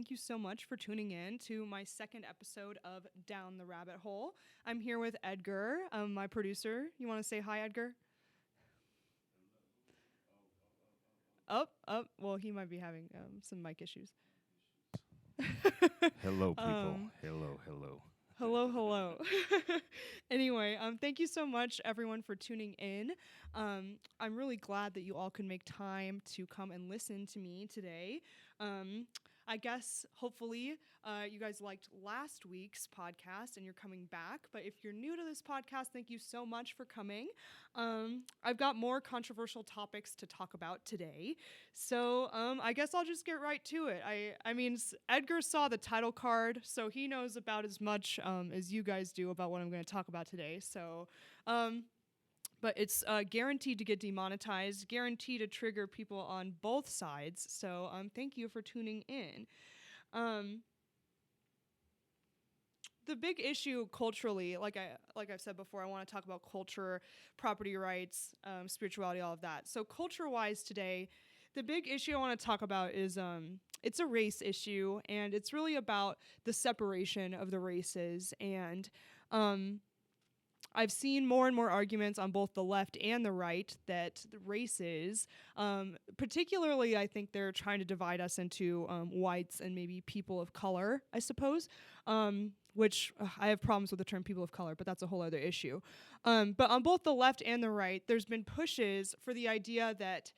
thank you so much for tuning in to my second episode of Down the Rabbit Hole. I'm here with Edgar, my producer. You want to say hi, Edgar? Well, he might be having some mic issues. Hello, people. Hello. Hello. Anyway, thank you so much, everyone, for tuning in. I'm really glad that you all could make time to come and listen to me today. I guess, hopefully, you guys liked last week's podcast and you're coming back. But if you're new to this podcast, thank you so much for coming. I've got more controversial topics to talk about today. So I guess I'll just get right to it. I mean, Edgar saw the title card, so he knows about as much as you guys do about what I'm going to talk about today. So, but it's guaranteed to get demonetized, guaranteed to trigger people on both sides. So thank you for tuning in. The big issue culturally, like I've said before, I want to talk about culture, property rights, spirituality, all of that. So culture-wise today, the big issue I want to talk about is it's a race issue, and it's really about the separation of the races. And I've seen more and more arguments on both the left and the right that the races, particularly I think they're trying to divide us into whites and maybe people of color, I suppose, which I have problems with the term people of color, but that's a whole other issue. But on both the left and the right, there's been pushes for the idea that,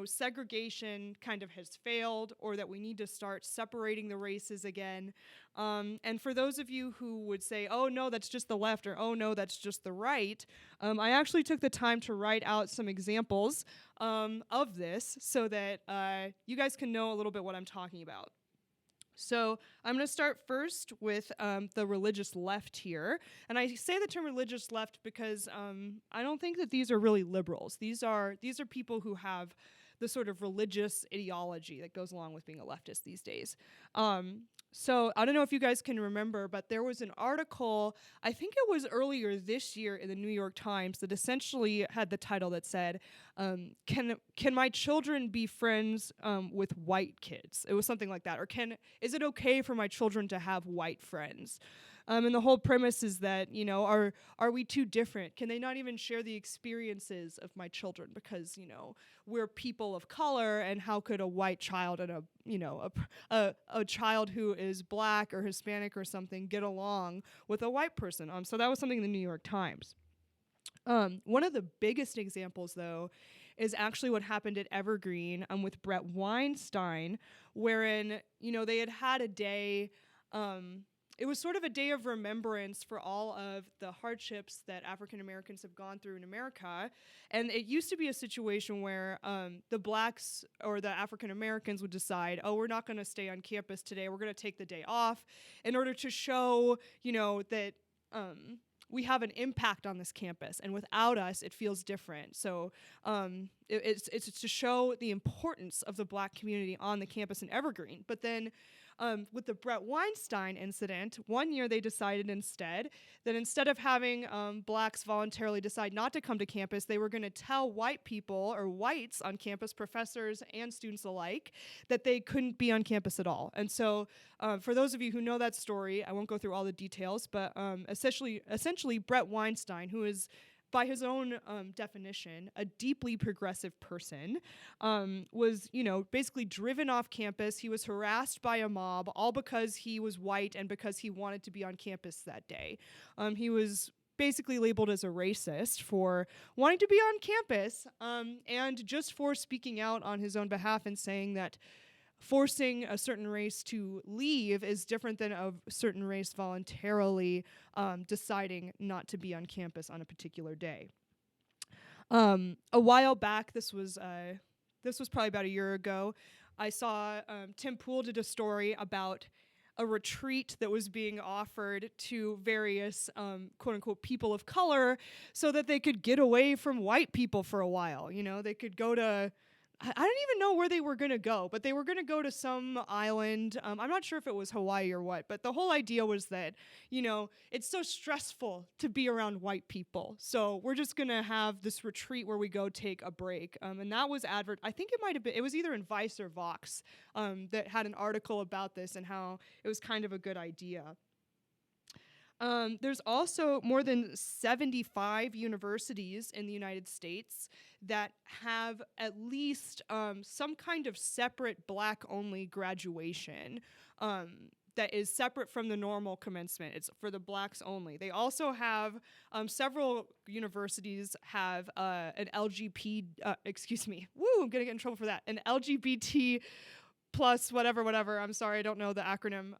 segregation kind of has failed, or that we need to start separating the races again. And for those of you who would say, oh, no, that's just the left, or oh, no, that's just the right, I actually took the time to write out some examples of this so that you guys can know a little bit what I'm talking about. So I'm going to start first with the religious left here. And I say the term religious left because I don't think that these are really liberals. These are people who have the sort of religious ideology that goes along with being a leftist these days. So I don't know if you guys can remember, but there was an article, I think it was earlier this year in the New York Times, that essentially had the title that said, can my children be friends with white kids? It was something like that. Or is it okay for my children to have white friends? And the whole premise is that, are we too different? Can they not even share the experiences of my children? Because, we're people of color, and how could a white child and a child who is black or Hispanic or something get along with a white person? So that was something in the New York Times. One of the biggest examples, though, is actually what happened at Evergreen with Brett Weinstein, wherein, they had a day. It was sort of a day of remembrance for all of the hardships that African Americans have gone through in America. And it used to be a situation where the blacks or the African Americans would decide, oh, we're not going to stay on campus today. We're going to take the day off in order to show, that we have an impact on this campus, and without us, it feels different. So it's to show the importance of the black community on the campus in Evergreen. But then with the Brett Weinstein incident, one year they decided instead of having blacks voluntarily decide not to come to campus, they were going to tell white people or whites on campus, professors and students alike, that they couldn't be on campus at all. And so for those of you who know that story, I won't go through all the details, but essentially Brett Weinstein, who is by his own definition, a deeply progressive person, was, basically driven off campus. He was harassed by a mob, all because he was white and because he wanted to be on campus that day. He was basically labeled as a racist for wanting to be on campus, and just for speaking out on his own behalf and saying that forcing a certain race to leave is different than a certain race voluntarily deciding not to be on campus on a particular day. A while back, this was probably about a year ago, I saw Tim Pool did a story about a retreat that was being offered to various quote-unquote people of color so that they could get away from white people for a while. They could go to I didn't even know where they were going to go, but they were going to go to some island. I'm not sure if it was Hawaii or what, but the whole idea was that, it's so stressful to be around white people. So we're just going to have this retreat where we go take a break. And that was I think it was either in Vice or Vox that had an article about this and how it was kind of a good idea. There's also more than 75 universities in the United States that have at least some kind of separate Black-only graduation that is separate from the normal commencement. It's for the Blacks only. They also have several universities have an LGBT. I'm gonna get in trouble for that. An LGBT plus whatever. I'm sorry, I don't know the acronym.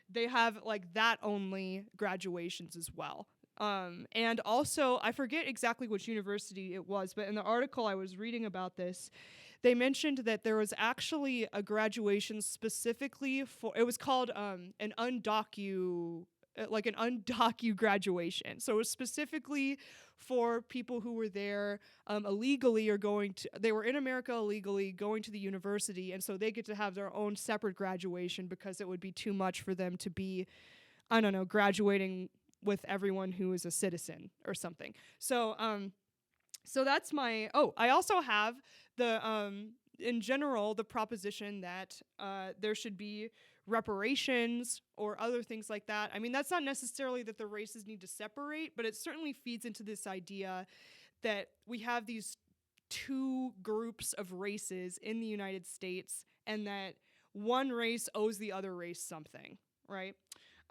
They have like that only graduations as well. And also, I forget exactly which university it was, but in the article I was reading about this, they mentioned that there was actually a graduation specifically it was called an undocu graduation. So it was specifically for people who were there illegally or they were in America illegally going to the university, and so they get to have their own separate graduation because it would be too much for them to be, I don't know, graduating with everyone who is a citizen or something. So that's I also have in general, the proposition that there should be reparations or other things like that. I mean, that's not necessarily that the races need to separate, but it certainly feeds into this idea that we have these two groups of races in the United States and that one race owes the other race something, right?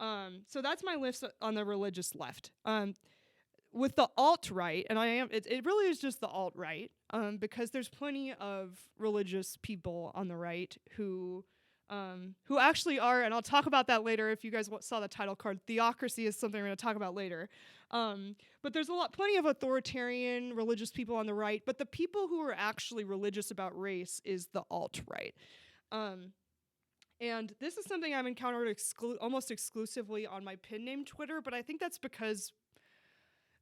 So that's my list on the religious left. With the alt-right, and it really is just the alt-right, because there's plenty of religious people on the right who actually are, and I'll talk about that later if you guys saw the title card. Theocracy is something we're going to talk about later. But there's plenty of authoritarian religious people on the right, but the people who are actually religious about race is the alt-right. And this is something I've encountered almost exclusively on my pen name Twitter, but I think that's because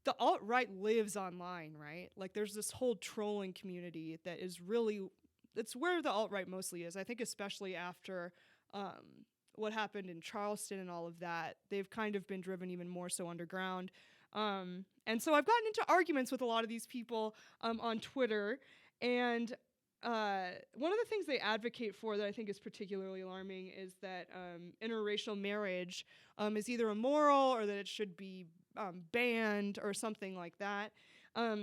the alt-right lives online, right? Like there's this whole trolling community that is it's where the alt-right mostly is. I think especially after what happened in Charleston and all of that, they've kind of been driven even more so underground. And so I've gotten into arguments with a lot of these people on Twitter, and one of the things they advocate for that I think is particularly alarming is that interracial marriage is either immoral or that it should be banned or something like that.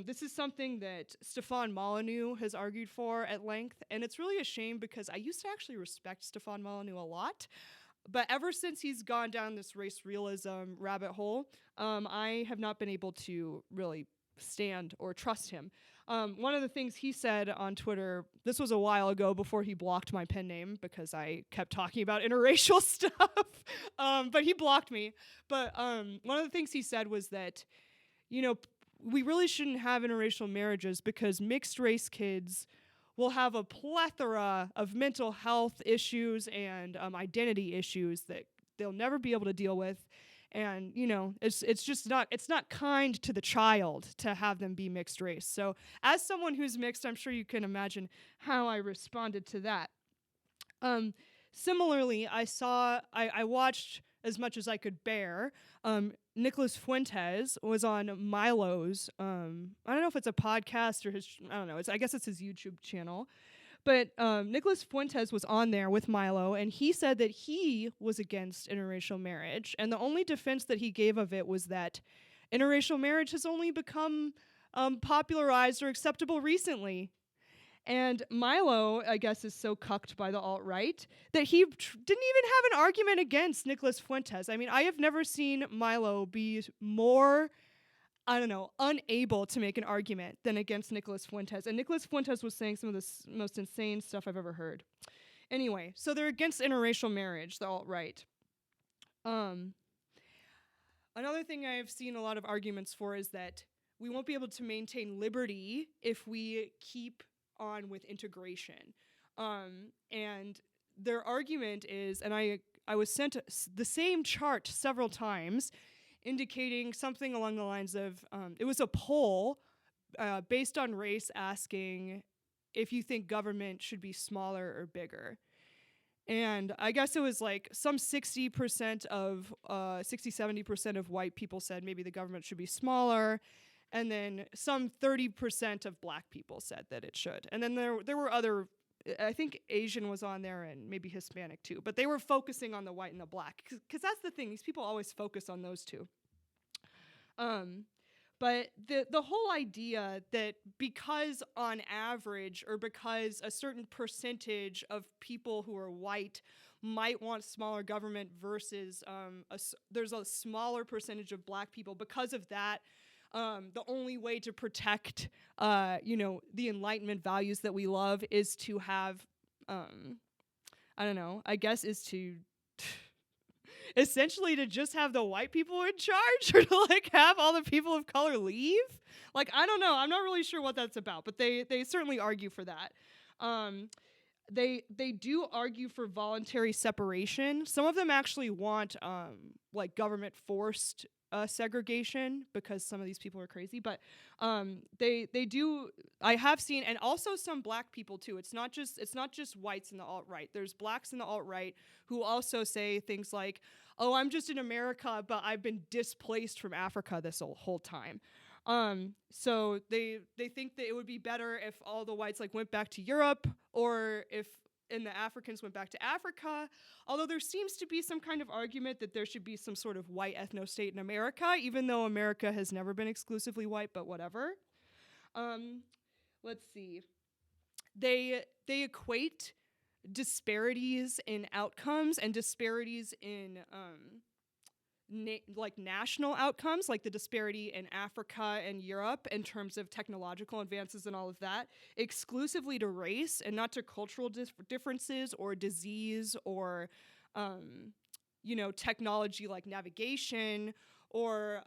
This is something that Stefan Molyneux has argued for at length, and it's really a shame because I used to actually respect Stefan Molyneux a lot, but ever since he's gone down this race realism rabbit hole, I have not been able to really stand or trust him. One of the things he said on Twitter, this was a while ago before he blocked my pen name because I kept talking about interracial stuff, but he blocked me. But one of the things he said was that, we really shouldn't have interracial marriages because mixed race kids will have a plethora of mental health issues and identity issues that they'll never be able to deal with. And, it's not kind to the child to have them be mixed race. So as someone who's mixed, I'm sure you can imagine how I responded to that. Similarly, I watched as much as I could bear. Nicholas Fuentes was on Milo's, I don't know if it's a podcast or I don't know, I guess it's his YouTube channel. But Nicholas Fuentes was on there with Milo, and he said that he was against interracial marriage. And the only defense that he gave of it was that interracial marriage has only become popularized or acceptable recently. And Milo, I guess, is so cucked by the alt-right that he didn't even have an argument against Nicholas Fuentes. I mean, I have never seen Milo be more, unable to make an argument than against Nicholas Fuentes. And Nicholas Fuentes was saying some of the most insane stuff I've ever heard. Anyway, so they're against interracial marriage, the alt-right. Another thing I've seen a lot of arguments for is that we won't be able to maintain liberty if we keep on with integration. And their argument is, and I was sent the same chart several times, indicating something along the lines of, it was a poll based on race asking if you think government should be smaller or bigger. And I guess it was like some 60% of 70% of white people said maybe the government should be smaller, and then some 30% of black people said that it should. And then there were other, I think Asian was on there and maybe Hispanic too, but they were focusing on the white and the black because that's the thing. These people always focus on those two. But the whole idea that because on average or because a certain percentage of people who are white might want smaller government versus there's a smaller percentage of black people, because of that, the only way to protect, the Enlightenment values that we love is to have, I don't know, I guess is to essentially to just have the white people in charge or to like have all the people of color leave. Like, I don't know. I'm not really sure what that's about, but they certainly argue for that. They do argue for voluntary separation. Some of them actually want like government forced segregation because some of these people are crazy, but they do. I have seen, and also some black people too. It's not just whites in the alt-right. There's blacks in the alt-right who also say things like, "Oh, I'm just in America, but I've been displaced from Africa this whole time." So they think that it would be better if all the whites like went back to Europe, or if and the Africans went back to Africa, although there seems to be some kind of argument that there should be some sort of white ethno-state in America, even though America has never been exclusively white, but whatever. Let's see. They equate disparities in outcomes and disparities in like national outcomes, like the disparity in Africa and Europe in terms of technological advances and all of that, exclusively to race and not to cultural differences or disease or, technology like navigation or,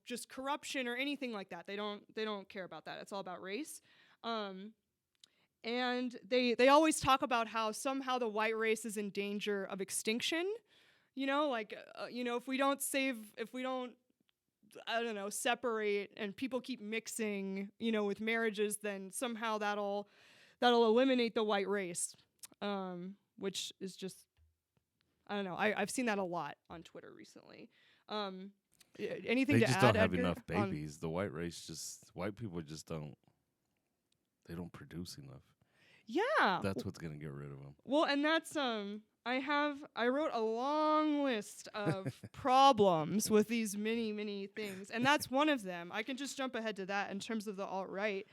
just corruption or anything like that. They don't care about that. It's all about race. And they always talk about how somehow the white race is in danger of extinction. If we don't separate and people keep mixing, with marriages, then somehow that'll eliminate the white race, which is just, I don't know. I've seen that a lot on Twitter recently. Anything they to just add, don't have Edgar, enough babies. The white people just don't. They don't produce enough. Yeah. That's what's gonna get rid of them. Well, and that's I wrote a long list of problems with these many, many things, and that's one of them. I can just jump ahead to that in terms of the alt-right.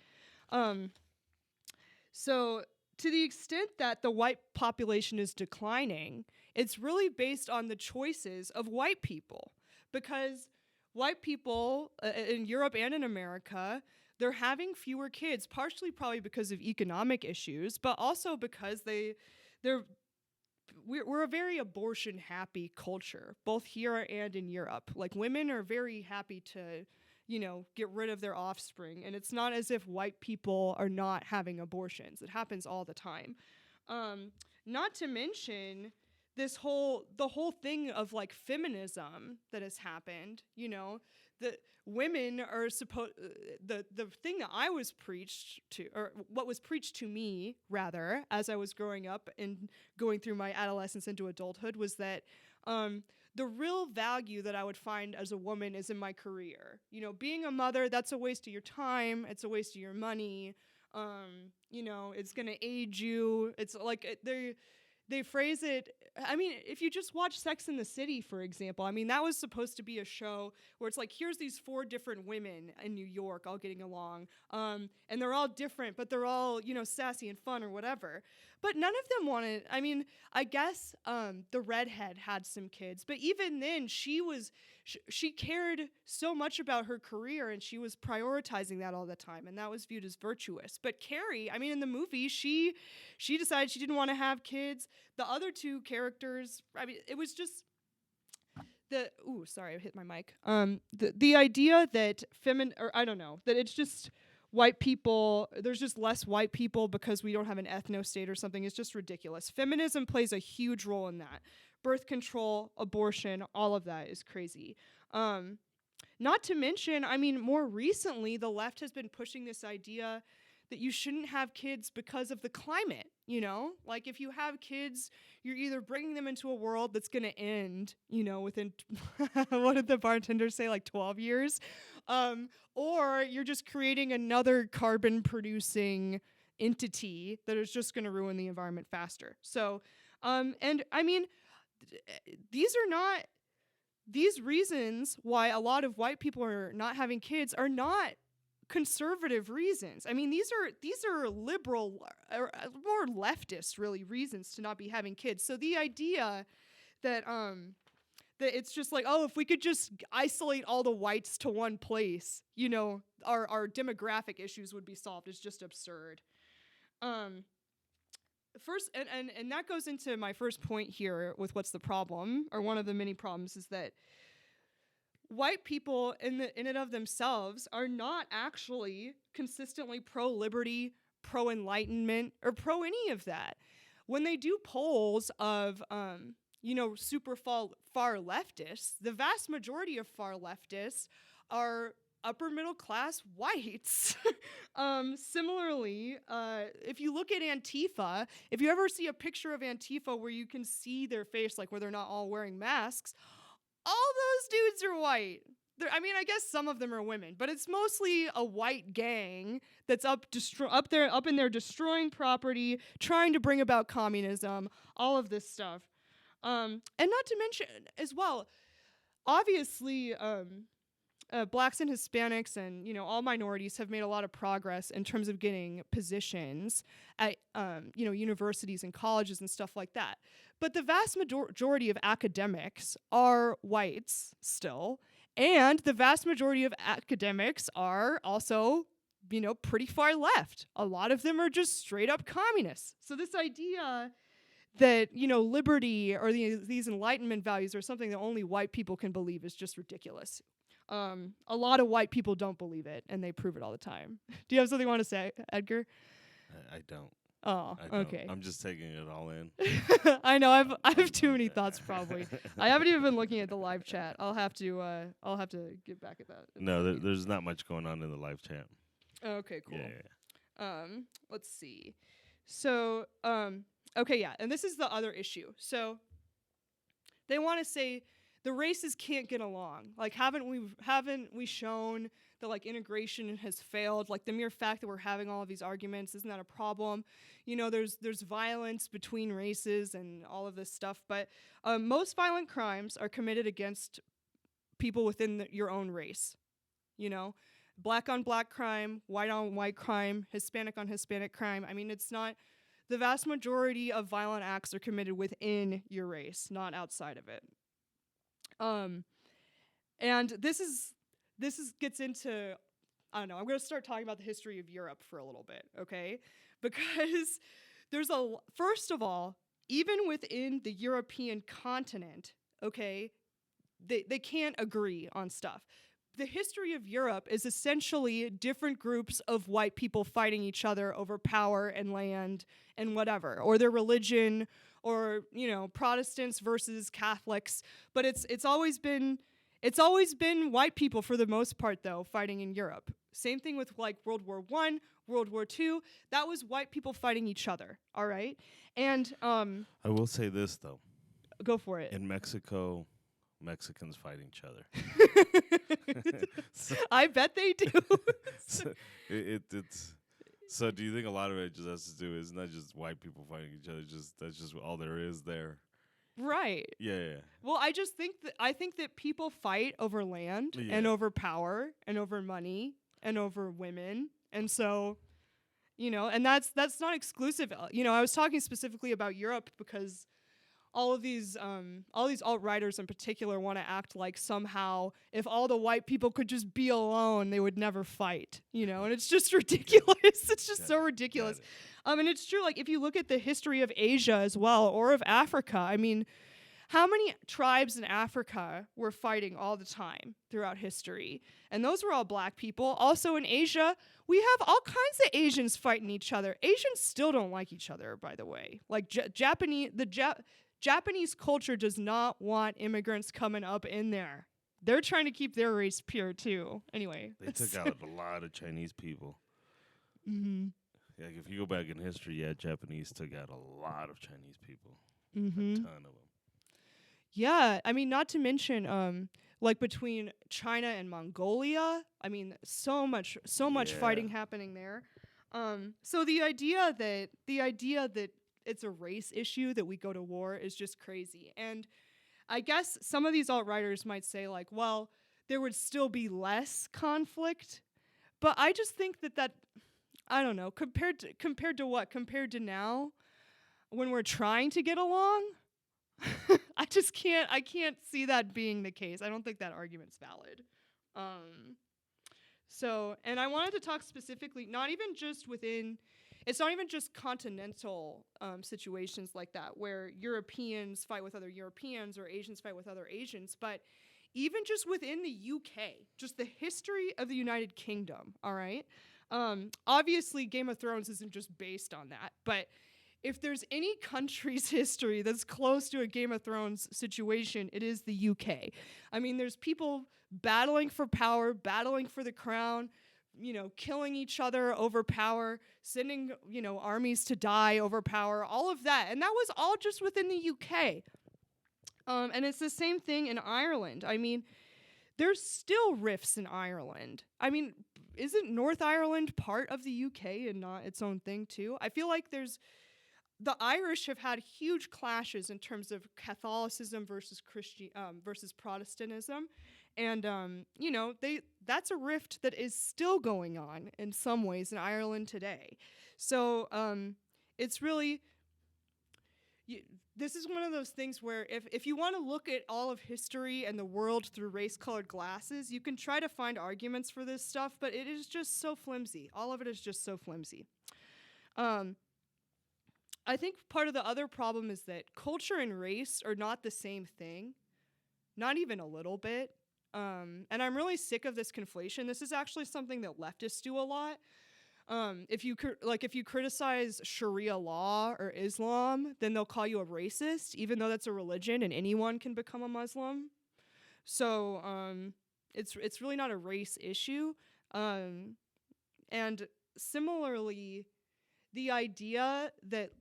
So to the extent that the white population is declining, it's really based on the choices of white people, because white people in Europe and in America, they're having fewer kids, partially probably because of economic issues, but also because we're a very abortion happy culture, both here and in Europe. Like, women are very happy to, get rid of their offspring. And it's not as if white people are not having abortions. It happens all the time. Not to mention the whole thing of like feminism that has happened, that women are supposed, the thing that I was preached to, or what was preached to me rather, as I was growing up and going through my adolescence into adulthood, was that the real value that I would find as a woman is in my career. Being a mother, that's a waste of your time. It's a waste of your money. It's going to age you. It's like they phrase it. I mean, if you just watch Sex and the City, for example, that was supposed to be a show where it's like, here's these 4 different women in New York all getting along. And they're all different, but they're all, sassy and fun or whatever. But none of them wanted, I guess the redhead had some kids, but even then she cared so much about her career and she was prioritizing that all the time, and that was viewed as virtuous. But Carrie, in the movie, she decided she didn't want to have kids. The other 2 characters, it was just sorry, I hit my mic. The idea that that it's just white people, there's just less white people because we don't have an ethno-state or something, is just ridiculous. Feminism plays a huge role in that. Birth control, abortion, all of that is crazy. Not to mention, more recently, the left has been pushing this idea that you shouldn't have kids because of the climate, you know? Like if you have kids, you're either bringing them into a world that's going to end, you know, within, what did the bartender say, like 12 years? Or you're just creating another carbon producing entity that is just going to ruin the environment faster. So, and I mean, these reasons why a lot of white people are not having kids are not conservative reasons. I mean, these are liberal or more leftist really reasons to not be having kids. So the idea that that it's just like, oh, if we could just isolate all the whites to one place, you know, our demographic issues would be solved is just absurd. First, and that goes into my first point here with what's the problem, or one of the many problems, is that white people in and of themselves are not actually consistently pro-liberty, pro-enlightenment, or pro any of that. When they do polls of, you know, super far leftists, the vast majority of far leftists are upper middle class whites. Similarly, if you look at Antifa, if you ever see a picture of Antifa where you can see their face, like where they're not all wearing masks, all those dudes are white. I mean, I guess some of them are women, but it's mostly a white gang that's up in there destroying property, trying to bring about communism, all of this stuff. And not to mention as well, obviously, blacks and Hispanics and, you know, all minorities have made a lot of progress in terms of getting positions at, you know, universities and colleges and stuff like that. But the vast majority of academics are whites still, and the vast majority of academics are also, you know, pretty far left. A lot of them are just straight up communists. So this idea that, you know, liberty or these Enlightenment values are something that only white people can believe is just ridiculous. A lot of white people don't believe it, and they prove it all the time. Do you have something you want to say, Edgar? I don't. Oh, I don't. okay. I'm just taking it all in. I know. I have too many thoughts. Probably. I haven't even been looking at the live chat. I'll have to get back at that. No, there's not much going on in the live chat. Okay, cool. Yeah. Let's see. So, okay, yeah, and this is the other issue. So, they want to say the races can't get along. Like, haven't we shown that, like, integration has failed? Like, the mere fact that we're having all of these arguments, isn't that a problem? You know, there's violence between races and all of this stuff, but most violent crimes are committed against people within your own race. You know, black on black crime, white on white crime, Hispanic on Hispanic crime. I mean, it's not, the vast majority of violent acts are committed within your race, not outside of it. And this gets into, I don't know, I'm going to start talking about the history of Europe for a little bit, okay? Because first of all, even within the European continent, okay, they can't agree on stuff. The history of Europe is essentially different groups of white people fighting each other over power and land and whatever, or their religion, or, you know, Protestants versus Catholics. But it's always been white people for the most part, though, fighting in Europe. Same thing with, like, World War I, World War II. That was white people fighting each other, all right? And I will say this, though. Go for it. In Mexico, Mexicans fight each other. I bet they do. So do you think a lot of it just has to do, it's not just white people fighting each other, that's just all there is there? Right. Yeah. Well, I think that people fight over land and over power and over money and over women. And so, you know, and that's not exclusive. You know, I was talking specifically about Europe because all these alt-righters in particular want to act like somehow if all the white people could just be alone, they would never fight, you know, and it's just ridiculous. It's just so ridiculous. And it's true, like, if you look at the history of Asia as well, or of Africa, I mean, how many tribes in Africa were fighting all the time throughout history? And those were all black people. Also in Asia, we have all kinds of Asians fighting each other. Asians still don't like each other, by the way. Like, Japanese culture does not want immigrants coming up in there. They're trying to keep their race pure, too. Anyway. They took out a lot of Chinese people. Mm-hmm. Like if you go back in history, yeah, Japanese took out a lot of Chinese people, Mm-hmm. a ton of them. Yeah, I mean, not to mention, like between China and Mongolia, I mean, so much Yeah. fighting happening there. So the idea that it's a race issue that we go to war is just crazy. And I guess some of these alt-righters might say like, well, there would still be less conflict, but I just think that I don't know, compared to what? Compared to now when we're trying to get along? I can't see that being the case. I don't think that argument's valid. Um and I wanted to talk specifically, not even just within, it's not even just continental situations like that where Europeans fight with other Europeans or Asians fight with other Asians, but even just within the UK, just the history of the United Kingdom, all right? Obviously, Game of Thrones isn't just based on that, but if there's any country's history that's close to a Game of Thrones situation, it is the UK. I mean, there's people battling for power, battling for the crown, killing each other over power, sending, armies to die over power, all of that. And that was all just within the UK. And it's the same thing in Ireland. I mean, there's still rifts in Ireland. I mean, isn't North Ireland part of the UK and not its own thing too? I feel like the Irish have had huge clashes in terms of Catholicism versus versus Protestantism, and that's a rift that is still going on in some ways in Ireland today. So it's really this is one of those things where if you want to look at all of history and the world through race-colored glasses, you can try to find arguments for this stuff, but it is just so flimsy. All of it is just so flimsy. I think part of the other problem is that culture and race are not the same thing, not even a little bit. And I'm really sick of this conflation. This is actually something that leftists do a lot. If you criticize Sharia law or Islam, then they'll call you a racist, even though that's a religion and anyone can become a Muslim. So it's really not a race issue. And similarly, the idea that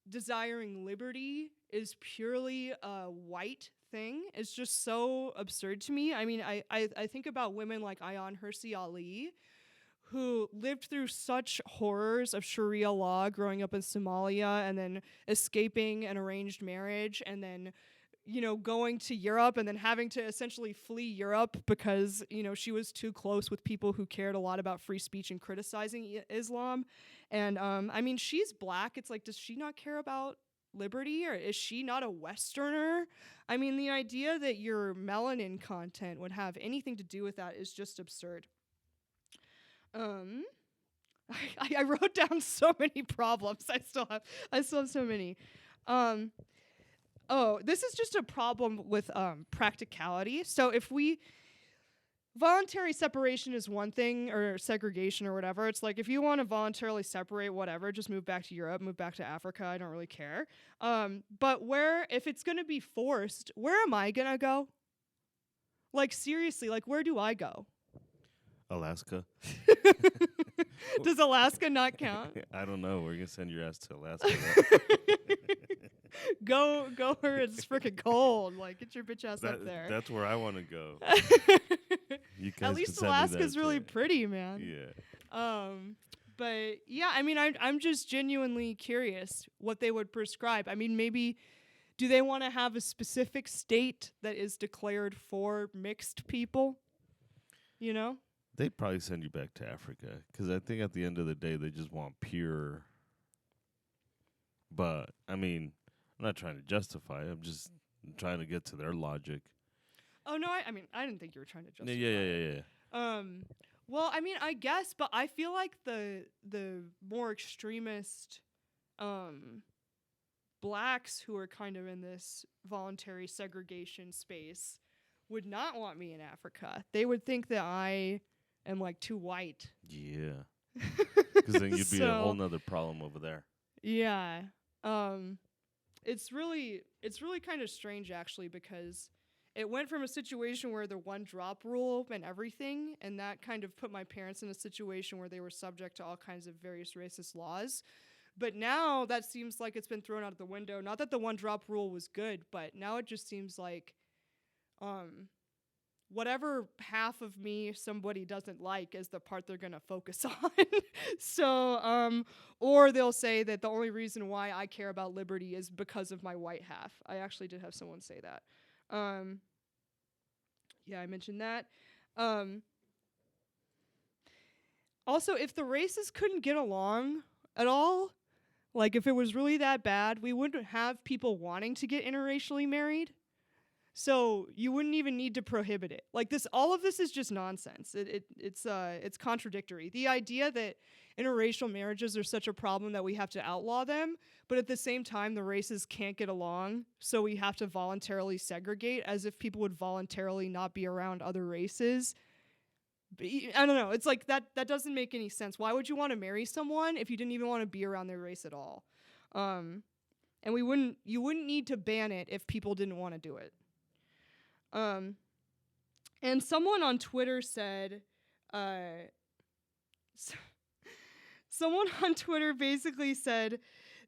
desiring liberty is purely a white thing is just so absurd to me. I mean, I think about women like Ayaan Hirsi Ali, who lived through such horrors of Sharia law growing up in Somalia and then escaping an arranged marriage and then, going to Europe and then having to essentially flee Europe because, she was too close with people who cared a lot about free speech and criticizing Islam. And, I mean, she's black. It's like, does she not care about liberty, or is she not a Westerner? I mean, the idea that your melanin content would have anything to do with that is just absurd. I wrote down so many problems. I still have so many. This is just a problem with practicality. So voluntary separation is one thing, or segregation or whatever. It's like, if you want to voluntarily separate, whatever, just move back to Europe, move back to Africa. I don't really care. But if it's going to be forced, where am I going to go? Like, seriously, like, where do I go? Alaska. Does Alaska not count? I don't know. We're going to send your ass to Alaska. Go where it's freaking cold. Like, get your bitch ass up there. That's where I want to go. At least Alaska's really pretty, man. Yeah. But yeah, I mean, I'm just genuinely curious what they would prescribe. I mean, maybe do they want to have a specific state that is declared for mixed people? They'd probably send you back to Africa, because I think at the end of the day, they just want pure. But, I mean, I'm not trying to justify it. I'm just trying to get to their logic. Oh, no, I mean, I didn't think you were trying to justify Yeah. Well, I mean, I guess, but I feel like the more extremist blacks who are kind of in this voluntary segregation space would not want me in Africa. They would think that I am, like, too white. Yeah. Because then you'd be a whole nother problem over there. Yeah. It's really kind of strange, actually, because it went from a situation where the one drop rule meant everything, and that kind of put my parents in a situation where they were subject to all kinds of various racist laws. But now that seems like it's been thrown out the window. Not that the one drop rule was good, but now it just seems like whatever half of me somebody doesn't like is the part they're going to focus on. So, or they'll say that the only reason why I care about liberty is because of my white half. I actually did have someone say that. Yeah, I mentioned that. Also, if the races couldn't get along at all, like if it was really that bad, we wouldn't have people wanting to get interracially married. So you wouldn't even need to prohibit it. Like this, all of this is just nonsense. It's contradictory. The idea that interracial marriages are such a problem that we have to outlaw them, but at the same time the races can't get along, so we have to voluntarily segregate, as if people would voluntarily not be around other races. I don't know. It's like that doesn't make any sense. Why would you want to marry someone if you didn't even want to be around their race at all? And you wouldn't need to ban it if people didn't want to do it. And someone on Twitter said, someone on Twitter basically said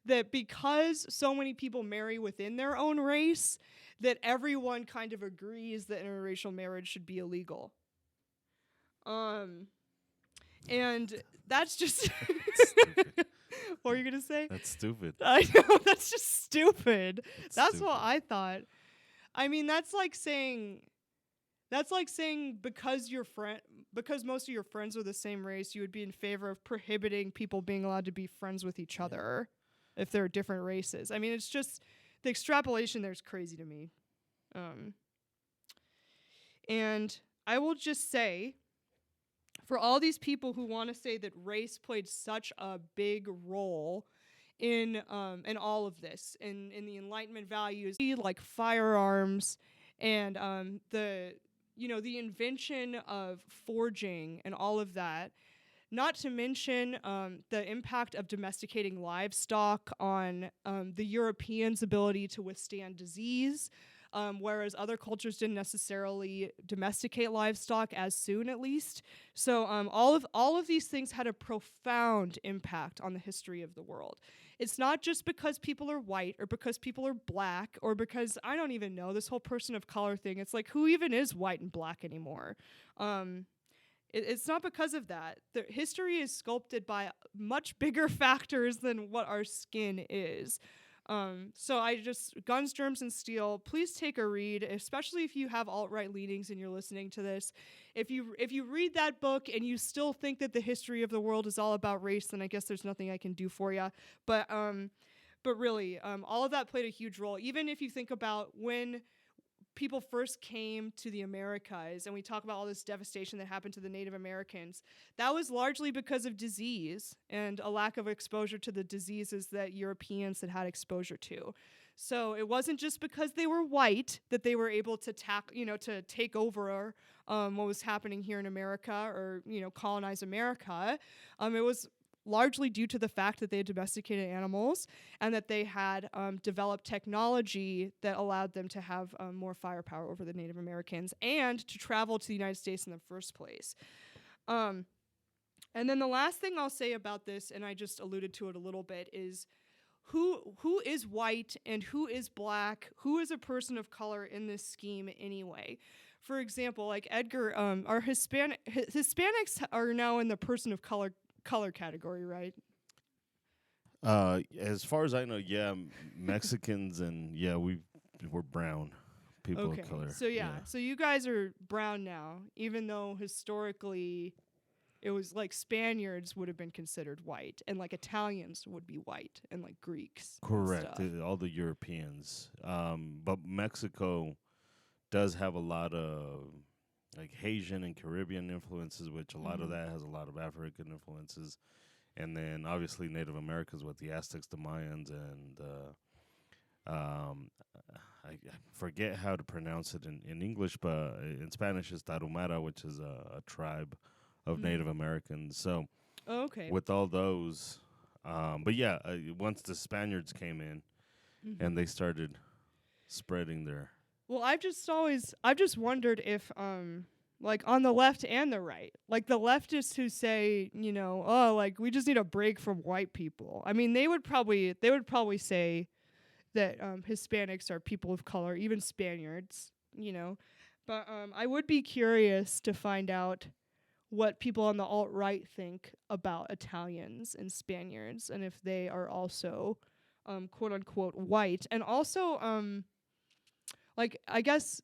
that because so many people marry within their own race, that everyone kind of agrees that interracial marriage should be illegal. And that's just what are you gonna say? That's stupid. I know, that's just stupid. That's stupid. what I thought. I mean, that's like saying because most of your friends are the same race, you would be in favor of prohibiting people being allowed to be friends with each other if they're different races. I mean, it's just the extrapolation there is crazy to me. And I will just say, for all these people who want to say that race played such a big role in all of this, in the Enlightenment values, like firearms and the invention of forging and all of that, not to mention the impact of domesticating livestock on the Europeans' ability to withstand disease, whereas other cultures didn't necessarily domesticate livestock as soon, at least. So all of these things had a profound impact on the history of the world. It's not just because people are white or because people are black or because, I don't even know, this whole person of color thing. It's like, who even is white and black anymore? It's not because of that. The history is sculpted by much bigger factors than what our skin is. So Guns, Germs, and Steel, please take a read, especially if you have alt-right leanings and you're listening to this. If you read that book and you still think that the history of the world is all about race, then I guess there's nothing I can do for you. But really, all of that played a huge role. Even if you think about when people first came to the Americas and we talk about all this devastation that happened to the Native Americans, that was largely because of disease and a lack of exposure to the diseases that Europeans had exposure to. So it wasn't just because they were white that they were able to take over what was happening here in America or colonize America. It was largely due to the fact that they had domesticated animals and that they had developed technology that allowed them to have more firepower over the Native Americans and to travel to the United States in the first place. And then the last thing I'll say about this, and I just alluded to it a little bit, is who is white and who is black, who is a person of color in this scheme anyway. For example, like Edgar, our Hispanics are now in the person of color category, right? As far as I know, yeah, Mexicans and we're brown people of color. So so you guys are brown now, even though historically it was like Spaniards would have been considered white, and like Italians would be white, and like Greeks. Correct, all the Europeans. But Mexico does have a lot of like Haitian and Caribbean influences, which a lot of that has a lot of African influences. And then obviously Native Americans with the Aztecs, the Mayans, and I forget how to pronounce it in English, but in Spanish it's Tarahumara, which is a tribe of Native Americans. So with all those, but once the Spaniards came in and they started spreading their Well, I've just wondered if like on the left and the right, like the leftists who say, oh, like we just need a break from white people. I mean, they would probably say that Hispanics are people of color, even Spaniards. But I would be curious to find out what people on the alt right think about Italians and Spaniards, and if they are also quote unquote white. And also like I guess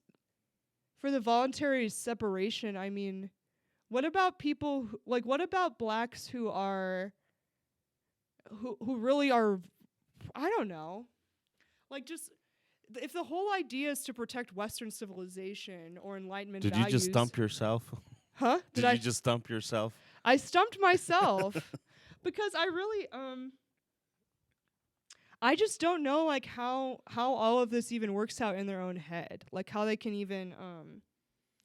for the voluntary separation, I mean, what about people what about blacks who really are, I don't know. Like just if the whole idea is to protect Western civilization or Enlightenment Did you values. just stump yourself? Huh? Did you just stump yourself? I stumped myself because I just don't know like how all of this even works out in their own head. Like how they can even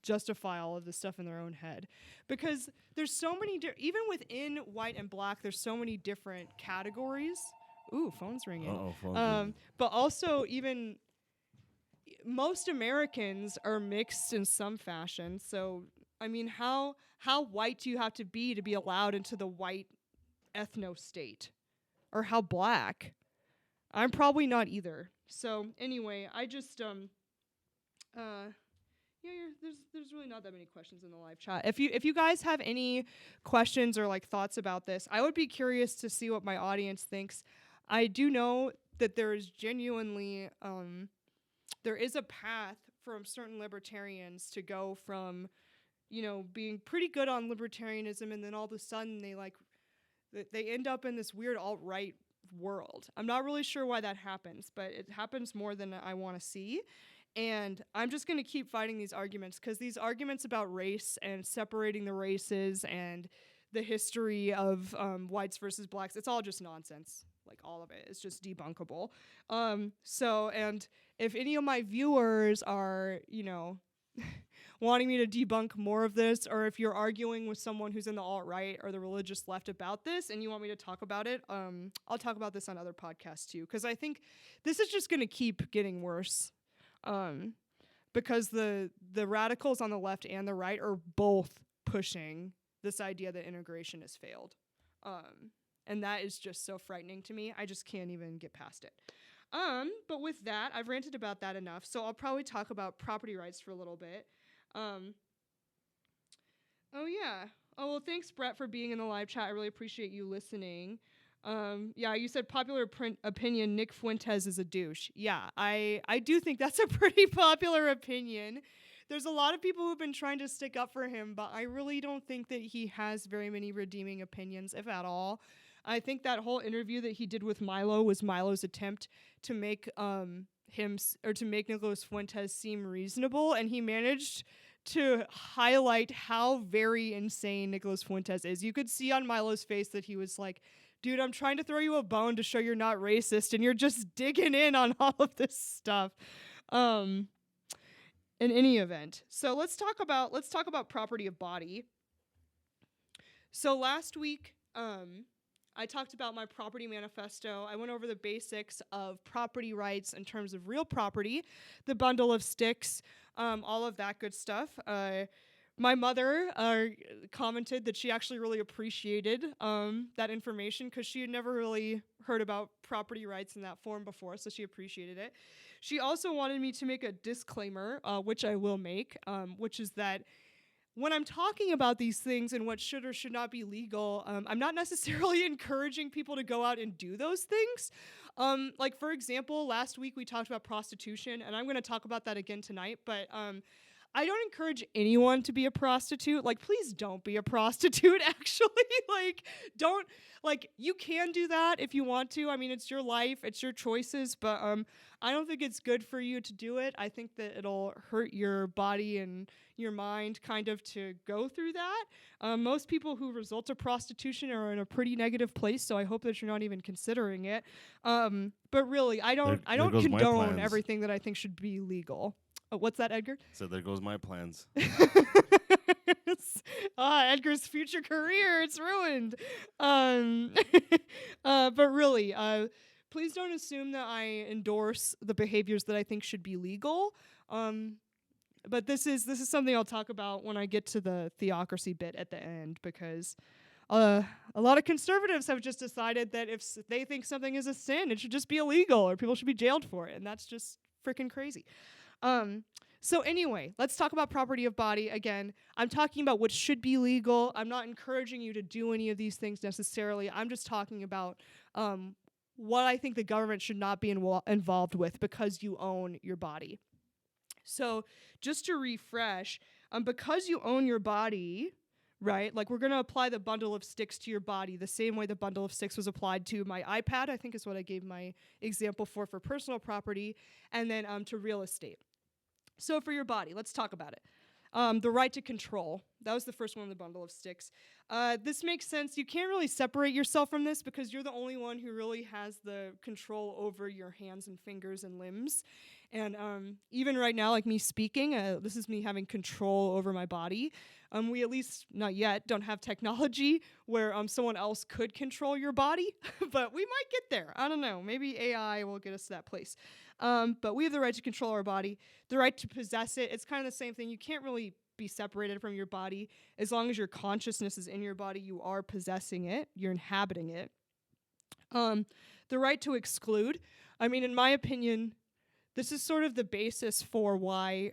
justify all of this stuff in their own head. Because there's so many even within white and black, there's so many different categories. Ooh, phone's ringing. Phone's ringing. But also even most Americans are mixed in some fashion. So I mean, how white do you have to be allowed into the white ethno state? Or how black? I'm probably not either. So anyway, I just there's really not that many questions in the live chat. If you guys have any questions or like thoughts about this, I would be curious to see what my audience thinks. I do know that there is genuinely there is a path from certain libertarians to go from being pretty good on libertarianism, and then all of a sudden they end up in this weird alt-right world. I'm not really sure why that happens, but it happens more than I want to see. And I'm just going to keep fighting these arguments, because these arguments about race and separating the races and the history of whites versus blacks, it's all just nonsense. Like all of it is just debunkable. And if any of my viewers are, wanting me to debunk more of this, or if you're arguing with someone who's in the alt-right or the religious left about this and you want me to talk about it, I'll talk about this on other podcasts too, because I think this is just going to keep getting worse, because the radicals on the left and the right are both pushing this idea that integration has failed, and that is just so frightening to me. I just can't even get past it. But with that, I've ranted about that enough, so I'll probably talk about property rights for a little bit. Oh yeah. Oh, well, thanks, Brett, for being in the live chat. I really appreciate you listening. Yeah, you said popular opinion, Nick Fuentes is a douche. Yeah, I do think that's a pretty popular opinion. There's a lot of people who've been trying to stick up for him, but I really don't think that he has very many redeeming opinions, if at all. I think that whole interview that he did with Milo was Milo's attempt to make to make Nicholas Fuentes seem reasonable, and he managed to highlight how very insane Nicholas Fuentes is. You could see on Milo's face that he was like, dude, I'm trying to throw you a bone to show you're not racist, and you're just digging in on all of this stuff. In any event, so let's talk about property of body. So last week, I talked about my property manifesto. I went over the basics of property rights in terms of real property, the bundle of sticks, all of that good stuff. My mother commented that she actually really appreciated that information, because she had never really heard about property rights in that form before, so she appreciated it. She also wanted me to make a disclaimer, which I will make, which is that when I'm talking about these things and what should or should not be legal, I'm not necessarily encouraging people to go out and do those things. Like, for example, last week we talked about prostitution, and I'm going to talk about that again tonight, but I don't encourage anyone to be a prostitute. Like, please don't be a prostitute, actually. Don't, you can do that if you want to. I mean, it's your life, it's your choices, but I don't think it's good for you to do it. I think that it'll hurt your body and your mind kind of to go through that. Most people who resort to prostitution are in a pretty negative place, so I hope that you're not even considering it. But really, I don't condone everything that I think should be legal. What's that, Edgar? So there goes my plans. Edgar's future career, it's ruined. But really, please don't assume that I endorse the behaviors that I think should be legal. But this is something I'll talk about when I get to the theocracy bit at the end, because a lot of conservatives have just decided that if they think something is a sin, it should just be illegal or people should be jailed for it, and that's just freaking crazy. So anyway, let's talk about property of body. Again, I'm talking about what should be legal. I'm not encouraging you to do any of these things necessarily. I'm just talking about what I think the government should not be involved with because you own your body. So just to refresh, because you own your body, right? Like, we're going to apply the bundle of sticks to your body the same way the bundle of sticks was applied to my iPad, I think is what I gave my example for personal property, and then to real estate. So for your body, let's talk about it. The right to control. That was the first one in the bundle of sticks. This makes sense. You can't really separate yourself from this because you're the only one who really has the control over your hands and fingers and limbs. And even right now, like me speaking, this is me having control over my body. We at least, not yet, don't have technology where someone else could control your body, but we might get there. I don't know. Maybe AI will get us to that place. But we have the right to control our body, the right to possess it. It's kind of the same thing. You can't really be separated from your body. As long as your consciousness is in your body, you are possessing it. You're inhabiting it. The right to exclude. I mean, in my opinion, this is sort of the basis for why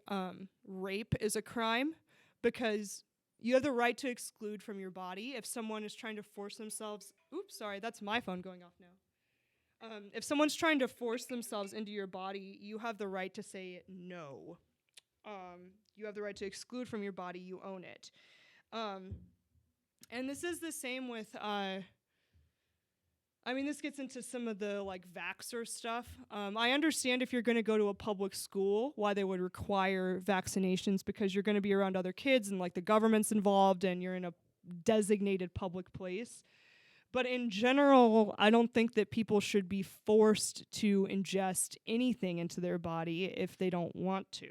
rape is a crime, because you have the right to exclude from your body if someone is trying to force themselves. Oops, sorry, that's my phone going off now. If someone's trying to force themselves into your body, you have the right to say no. You have the right to exclude from your body. You own it. And this is the same with, this gets into some of the, like, vaxxer stuff. I understand if you're going to go to a public school, why they would require vaccinations, because you're going to be around other kids and, like, the government's involved and you're in a designated public place. But in general, I don't think that people should be forced to ingest anything into their body if they don't want to.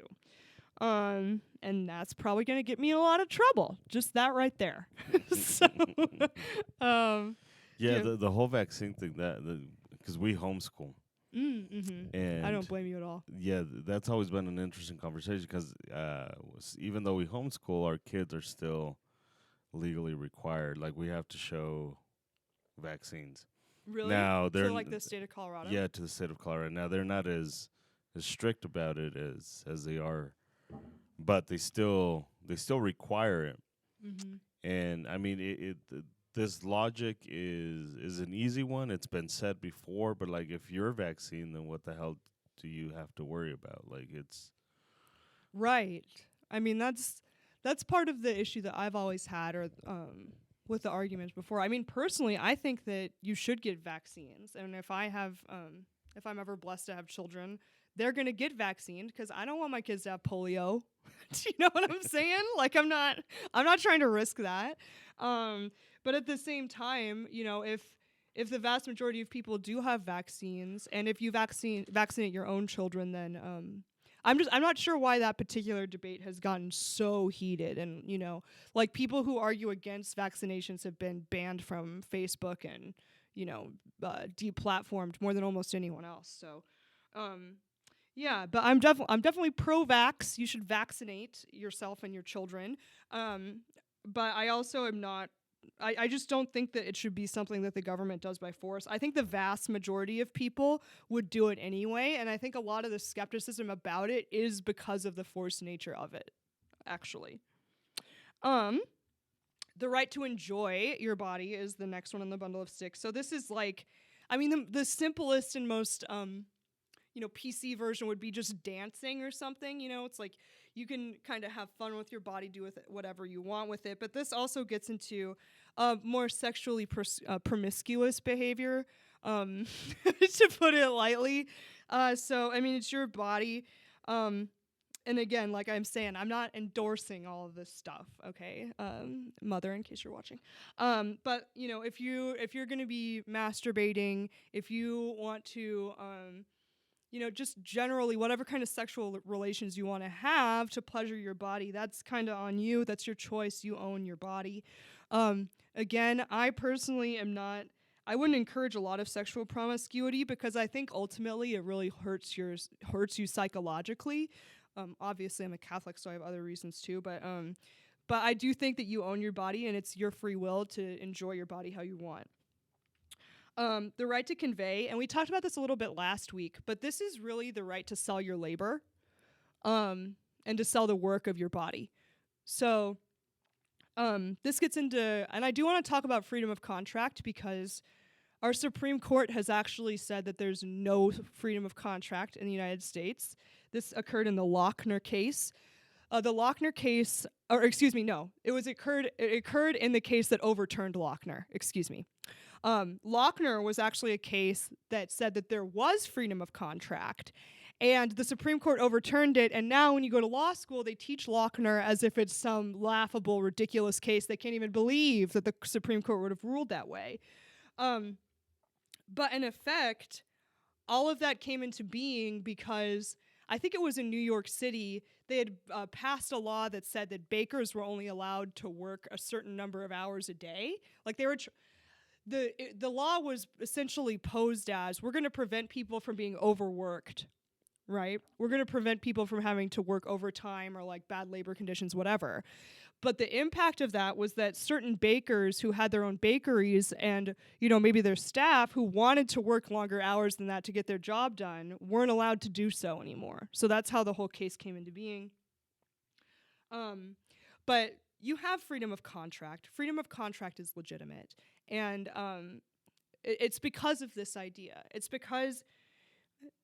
And that's probably going to get me in a lot of trouble. Just that right there. So, the whole vaccine thing, because we homeschool. And I don't blame you at all. Yeah, that's always been an interesting conversation because even though we homeschool, our kids are still legally required. Like, we have to show vaccines. Really? Now they're to, like, the state of Colorado? Yeah, to the state of Colorado. Now they're not as strict about it as they are, but they still require it. And I mean, this logic is an easy one. It's been said before, but, like, if you're vaccine, then what the hell do you have to worry about? Like, it's right. I mean, that's part of the issue that I've always had, or with the arguments before. I mean, personally, I think that you should get vaccines, and if I'm ever blessed to have children, they're gonna get vaccinated because I don't want my kids to have polio. Do you know what I'm saying? Like, I'm not trying to risk that. But at the same time, you know, if the vast majority of people do have vaccines, and if you vaccinate your own children, then I'm not sure why that particular debate has gotten so heated. And, you know, like, people who argue against vaccinations have been banned from Facebook and, you know, deplatformed more than almost anyone else. So, yeah, but I'm definitely pro-vax. You should vaccinate yourself and your children. But I also am not. I just don't think that it should be something that the government does by force. I think the vast majority of people would do it anyway, and I think a lot of the skepticism about it is because of the forced nature of it, actually. The right to enjoy your body is the next one in the bundle of sticks. So this is, like, I mean, the simplest and most PC version would be just dancing or something. You know, it's like you can kind of have fun with your body, do with it whatever you want with it. But this also gets into more sexually promiscuous behavior, to put it lightly. So, I mean, it's your body. And again, like I'm saying, I'm not endorsing all of this stuff, okay? Mother, in case you're watching. But, you know, if you're going to be masturbating, if you want to... just generally whatever kind of sexual relations you want to have to pleasure your body, that's kind of on you. That's your choice. You own your body. Again, I personally I wouldn't encourage a lot of sexual promiscuity because I think ultimately it really hurts you psychologically. Obviously, I'm a Catholic, so I have other reasons too. But I do think that you own your body, and it's your free will to enjoy your body how you want. The right to convey, and we talked about this a little bit last week, but this is really the right to sell your labor, and to sell the work of your body. So, this gets into, and I do want to talk about freedom of contract because our Supreme Court has actually said that there's no freedom of contract in the United States. This occurred in the Lochner case. The Lochner case, or excuse me, no, it occurred in the case that overturned Lochner. Excuse me. Lochner was actually a case that said that there was freedom of contract, and the Supreme Court overturned it, and now when you go to law school, they teach Lochner as if it's some laughable, ridiculous case. They can't even believe that the Supreme Court would have ruled that way. But in effect, all of that came into being because I think it was in New York City, they had passed a law that said that bakers were only allowed to work a certain number of hours a day. Like they were... The law was essentially posed as, we're going to prevent people from being overworked, right? We're going to prevent people from having to work overtime or like bad labor conditions, whatever. But the impact of that was that certain bakers who had their own bakeries and, maybe their staff who wanted to work longer hours than that to get their job done weren't allowed to do so anymore. So that's how the whole case came into being. But you have freedom of contract. Freedom of contract is legitimate. And it's because of this idea. It's because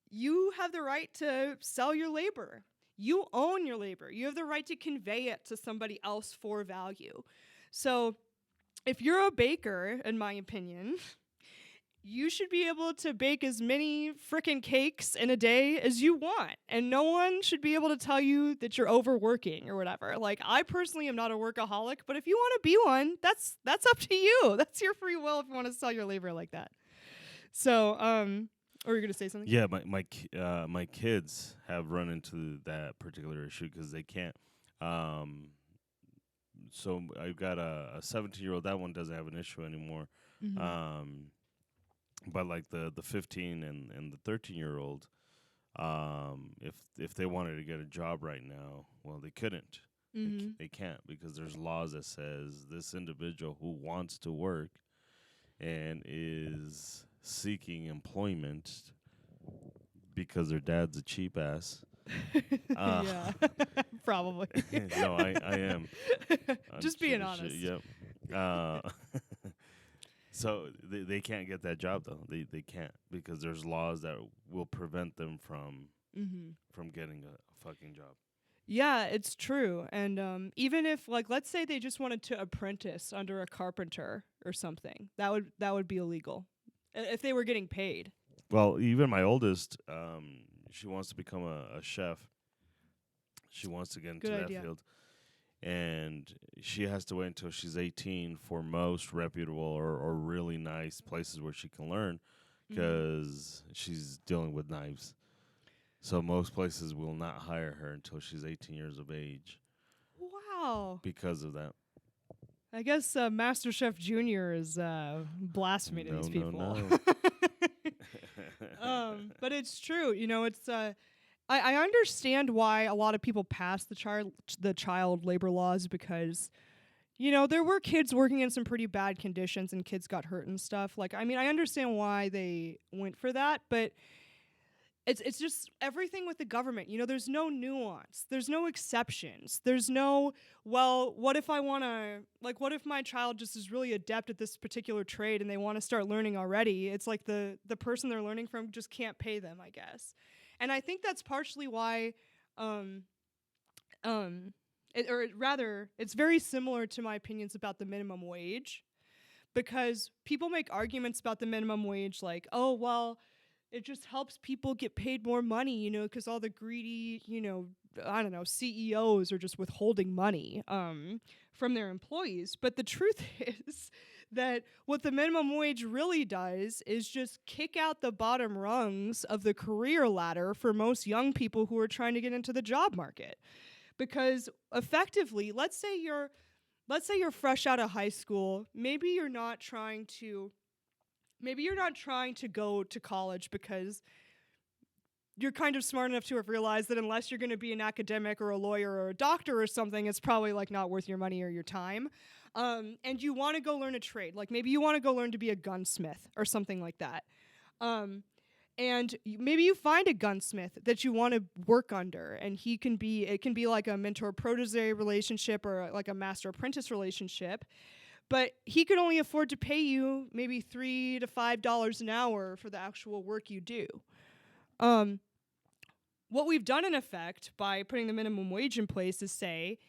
you have the right to sell your labor. You own your labor. You have the right to convey it to somebody else for value. So if you're a baker, in my opinion, you should be able to bake as many frickin' cakes in a day as you want. And no one should be able to tell you that you're overworking or whatever. Like, I personally am not a workaholic, but if you want to be one, that's up to you. That's your free will if you want to sell your labor like that. So, or you're going to say something? Yeah, my kids have run into that particular issue because they can't. So I've got a 17-year-old. That one doesn't have an issue anymore. Mm-hmm. But like the 15 and the 13-year-old, if they wanted to get a job right now, well, they couldn't. Mm-hmm. They can't because there's laws that says this individual who wants to work and is seeking employment because their dad's a cheap ass. Yeah, probably. No, I am. Just being honest. Yep. So they can't get that job though. They can't because there's laws that will prevent them from getting a fucking job. Yeah, it's true. And even if, like, let's say they just wanted to apprentice under a carpenter or something, that would be illegal if they were getting paid. Well, even my oldest, she wants to become a chef. She wants to get into that field. And she has to wait until she's 18 for most reputable or really nice places where she can learn because she's dealing with knives. So most places will not hire her until she's 18 years of age. Wow. Because of that. I guess Master Chef Junior is blasphemy to these people. No. But it's true. It's... I understand why a lot of people pass the child labor laws because, there were kids working in some pretty bad conditions and kids got hurt and stuff. Like, I mean, I understand why they went for that, but it's just everything with the government. There's no nuance. There's no exceptions. There's no, well, what if my child just is really adept at this particular trade and they want to start learning already? It's like the person they're learning from just can't pay them, I guess. And I think that's partially why, it's very similar to my opinions about the minimum wage, because people make arguments about the minimum wage like, oh, well, it just helps people get paid more money, because all the greedy, CEOs are just withholding money from their employees. But the truth is that what the minimum wage really does is just kick out the bottom rungs of the career ladder for most young people who are trying to get into the job market. Because effectively, let's say you're fresh out of high school, maybe you're not trying to go to college because you're kind of smart enough to have realized that unless you're going to be an academic or a lawyer or a doctor or something, it's probably like not worth your money or your time. And you want to go learn a trade. Like maybe you want to go learn to be a gunsmith or something like that. And maybe you find a gunsmith that you want to work under, and it can be like a mentor-protege relationship or like a master-apprentice relationship. But he could only afford to pay you maybe $3 to $5 an hour for the actual work you do. What we've done in effect by putting the minimum wage in place is say,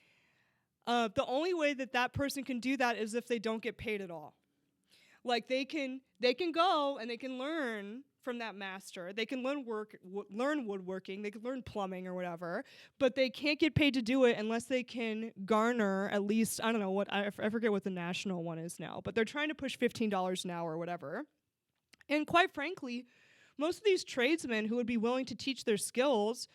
the only way that person can do that is if they don't get paid at all. Like they can go and they can learn from that master. They can learn woodworking, they can learn plumbing or whatever, but they can't get paid to do it unless they can garner at least, I don't know what, I forget what the national one is now, but they're trying to push $15 an hour or whatever. And quite frankly, most of these tradesmen who would be willing to teach their skills,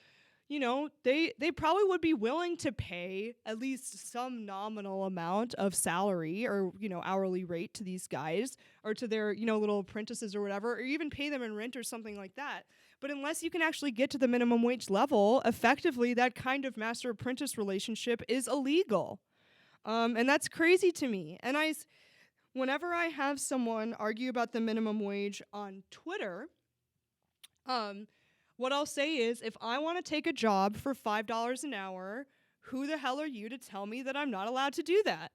you know, they probably would be willing to pay at least some nominal amount of salary or, you know, hourly rate to these guys or to their, you know, little apprentices or whatever, or even pay them in rent or something like that. But unless you can actually get to the minimum wage level, effectively that kind of master-apprentice relationship is illegal. And that's crazy to me. And whenever I have someone argue about the minimum wage on Twitter, what I'll say is, if I want to take a job for $5 an hour, who the hell are you to tell me that I'm not allowed to do that?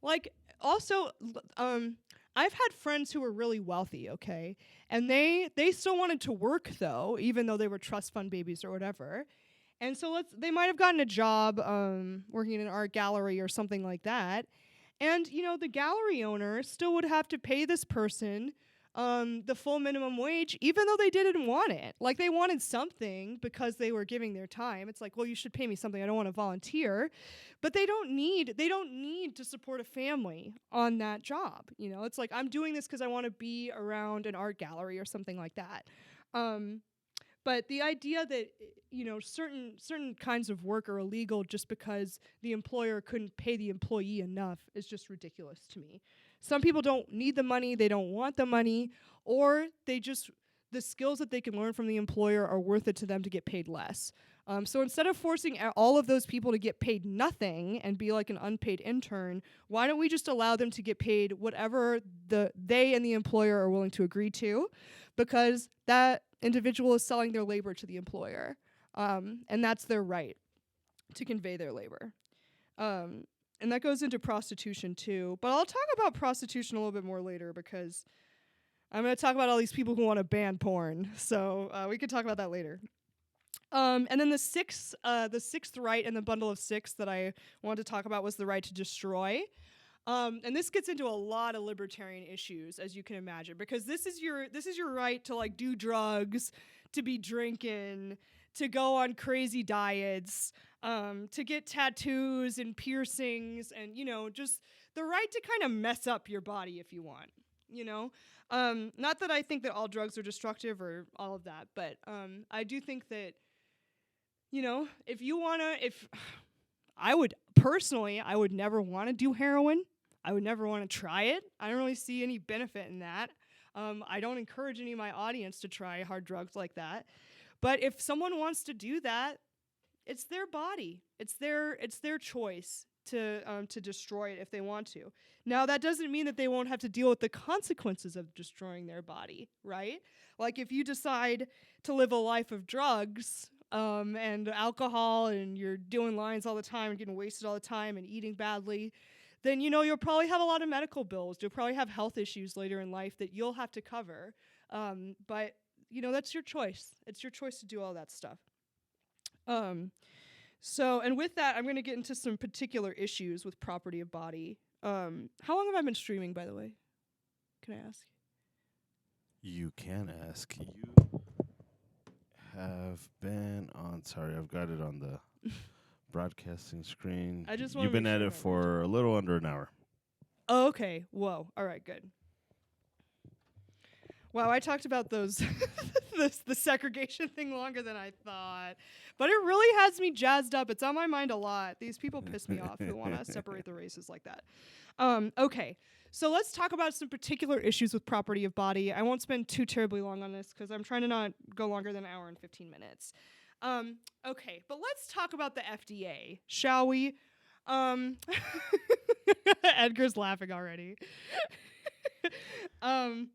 Like, also, I've had friends who were really wealthy, okay? And they still wanted to work, though, even though they were trust fund babies or whatever. And so they might have gotten a job working in an art gallery or something like that. And, you know, the gallery owner still would have to pay this person the full minimum wage, even though they didn't want it. Like, they wanted something because they were giving their time. It's like, well, you should pay me something. I don't want to volunteer. But they don't need to support a family on that job. You know, it's like, I'm doing this because I want to be around an art gallery or something like that. But the idea that, you know, certain kinds of work are illegal just because the employer couldn't pay the employee enough is just ridiculous to me. Some people don't need the money, they don't want the money, or the skills that they can learn from the employer are worth it to them to get paid less. So instead of forcing all of those people to get paid nothing and be like an unpaid intern, why don't we just allow them to get paid whatever they and the employer are willing to agree to, because that individual is selling their labor to the employer, and that's their right to convey their labor. And that goes into prostitution too. But I'll talk about prostitution a little bit more later, because I'm going to talk about all these people who want to ban porn. So we could talk about that later. And then the sixth right in the bundle of six that I wanted to talk about was the right to destroy. And this gets into a lot of libertarian issues, as you can imagine, because this is your right to like do drugs, to be drinking, to go on crazy diets, to get tattoos and piercings, and, you know, just the right to kind of mess up your body if you want, you know? Not that I think that all drugs are destructive or all of that, but I do think that, you know, I would never want to do heroin. I would never want to try it. I don't really see any benefit in that. I don't encourage any of my audience to try hard drugs like that. But if someone wants to do that, it's their body. It's their choice to destroy it if they want to. Now, that doesn't mean that they won't have to deal with the consequences of destroying their body, right? Like, if you decide to live a life of drugs and alcohol, and you're doing lines all the time and getting wasted all the time and eating badly, then, you know, you'll probably have a lot of medical bills. You'll probably have health issues later in life that you'll have to cover. But, you know, that's your choice. It's your choice to do all that stuff. So, and with that, I'm going to get into some particular issues with property of body. How long have I been streaming, by the way? Can I ask? You can ask. You have been on, sorry, I've got it on the broadcasting screen. I just want You've been at it for a little under an hour. Oh, okay. Whoa. All right, good. Wow, I talked about those the segregation thing longer than I thought. But it really has me jazzed up. It's on my mind a lot. These people piss me off who want to separate the races like that. Okay. So let's talk about some particular issues with property of body. I won't spend too terribly long on this because I'm trying to not go longer than an hour and 15 minutes. Okay, but let's talk about the FDA, shall we? Um, Edgar's laughing already. um,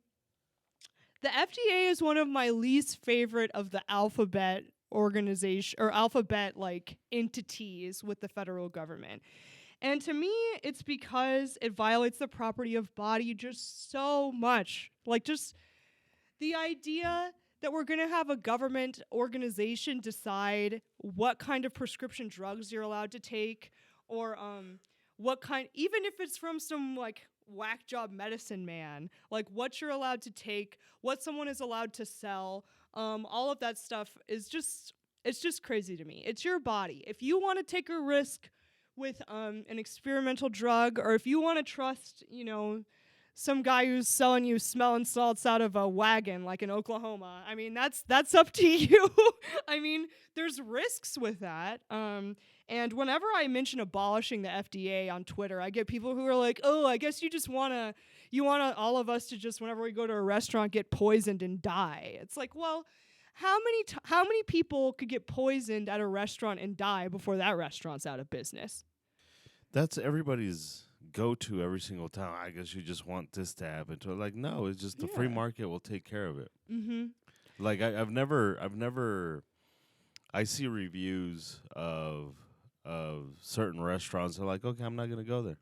the FDA is one of my least favorite of the alphabet organization or alphabet like entities with the federal government. And to me, it's because it violates the property of body just so much. Like, just the idea that we're going to have a government organization decide what kind of prescription drugs you're allowed to take, or what kind, even if it's from some like whack job medicine man, like what you're allowed to take, what someone is allowed to sell, all of that stuff is just, it's just crazy to me. It's your body. If you want to take a risk with an experimental drug, or if you want to trust, you know, some guy who's selling you smelling salts out of a wagon like in Oklahoma, I mean, that's up to you. I mean, there's risks with that. And whenever I mention abolishing the FDA on Twitter, I get people who are like, "Oh, I guess you want all of us to just, whenever we go to a restaurant, get poisoned and die." It's like, well, how many people could get poisoned at a restaurant and die before that restaurant's out of business? That's everybody's go-to every single time. I guess you just want this to happen to it. Like, no, it's just the free market will take care of it. Mm-hmm. Like, I've never, I see reviews of certain restaurants. They're like, okay, I'm not gonna go there.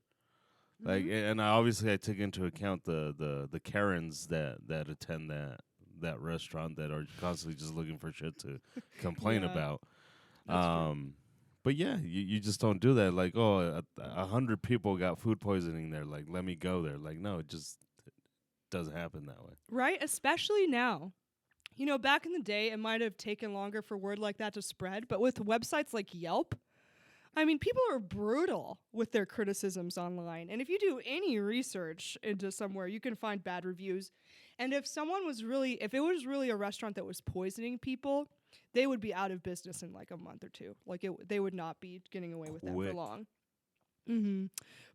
Mm-hmm. Like, and I take into account the Karens that attend that restaurant that are constantly just looking for shit to complain about. But yeah, you just don't do that. Like, oh, 100 people got food poisoning there. Like, let me go there. Like, no, it just doesn't happen that way. Right? Especially now. You know, back in the day, it might have taken longer for word like that to spread. But with websites like Yelp, I mean, people are brutal with their criticisms online. And if you do any research into somewhere, you can find bad reviews. And if it was really a restaurant that was poisoning people, they would be out of business in like a month or two. Like, they would not be getting away with that for long. Mm-hmm.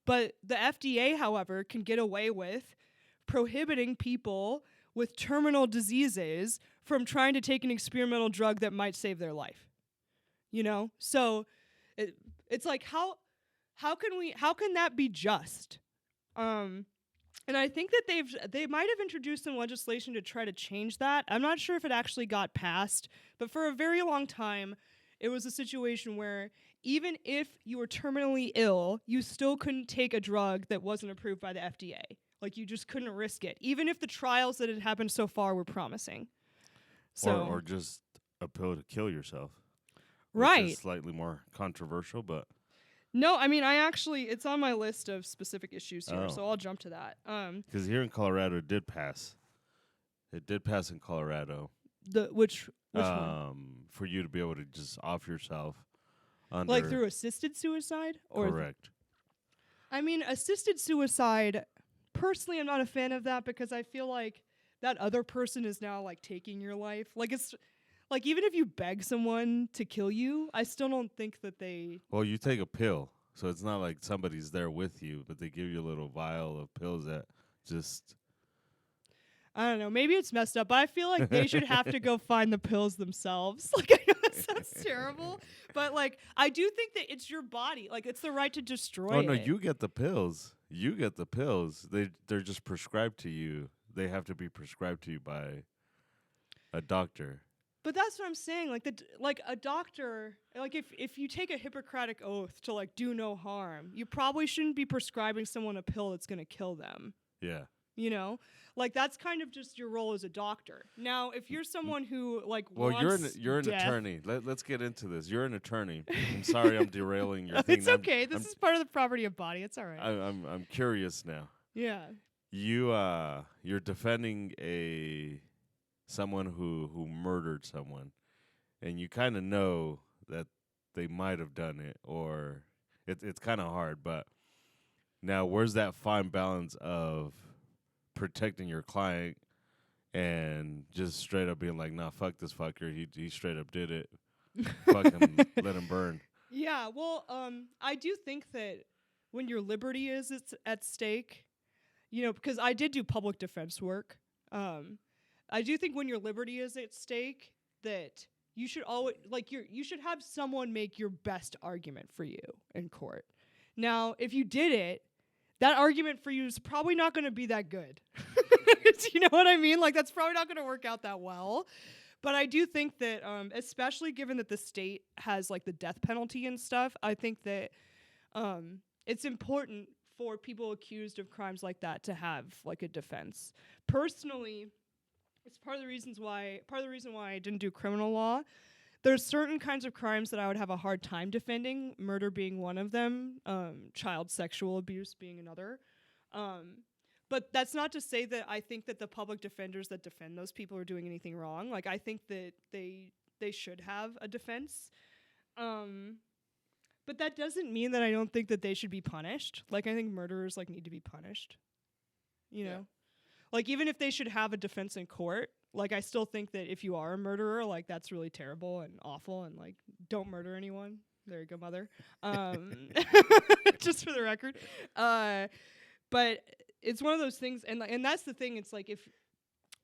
But the FDA, however, can get away with prohibiting people with terminal diseases from trying to take an experimental drug that might save their life. You know? So it's like, how can that be just? And I think that they might have introduced some legislation to try to change that. I'm not sure if it actually got passed, but for a very long time, it was a situation where even if you were terminally ill, you still couldn't take a drug that wasn't approved by the FDA. Like, you just couldn't risk it, even if the trials that had happened so far were promising. So, or just a pill to kill yourself. Right. Which is slightly more controversial, but... No, I mean, it's on my list of specific issues here, so I'll jump to that. Because here in Colorado, it did pass. It did pass in Colorado. Which one? For you to be able to just off yourself. Like through assisted suicide? Correct. I mean, assisted suicide, personally, I'm not a fan of that because I feel like that other person is now, like, taking your life. Like, it's... Like, even if you beg someone to kill you, I still don't think that they... Well, you take a pill, so it's not like somebody's there with you, but they give you a little vial of pills that just... I don't know. Maybe it's messed up, but I feel like they should have to go find the pills themselves. Like, I know that sounds terrible, but, like, I do think that it's your body. Like, it's the right to destroy it. Oh, no, you get the pills. You get the pills. They're just prescribed to you. They have to be prescribed to you by a doctor. But that's what I'm saying. Like a doctor, like if you take a Hippocratic oath to, like, do no harm, you probably shouldn't be prescribing someone a pill that's going to kill them. Yeah. You know, like, that's kind of just your role as a doctor. Now, if you're someone who, like, well, wants you're an death, attorney. Let's get into this. You're an attorney. I'm sorry, I'm derailing your thing. It's okay. This is part of the property of body. It's all right. I'm curious now. Yeah. You're defending someone who murdered someone, and you kind of know that they might have done it, or it's kind of hard. But now, where's that fine balance of protecting your client and just straight up being like, nah, fuck this fucker. He straight up did it. Fuck him, let him burn. Yeah, well, I do think that when your liberty is at stake, because I did do public defense work. I do think when your liberty is at stake, that you should always you should have someone make your best argument for you in court. Now, if you did it, that argument for you is probably not going to be that good. You know what I mean? Like, that's probably not going to work out that well. But I do think that, especially given that the state has like the death penalty and stuff, I think that it's important for people accused of crimes like that to have like a defense. Personally, it's part of the reason why I didn't do criminal law. There's certain kinds of crimes that I would have a hard time defending, murder being one of them, child sexual abuse being another. But that's not to say that I think that the public defenders that defend those people are doing anything wrong. Like, I think that they should have a defense. But that doesn't mean that I don't think that they should be punished. Like, I think murderers like need to be punished. You know? Like, even if they should have a defense in court, like, I still think that if you are a murderer, like, that's really terrible and awful, and like, don't murder anyone. There you go, mother. Just for the record. But it's one of those things, and that's the thing. It's like, if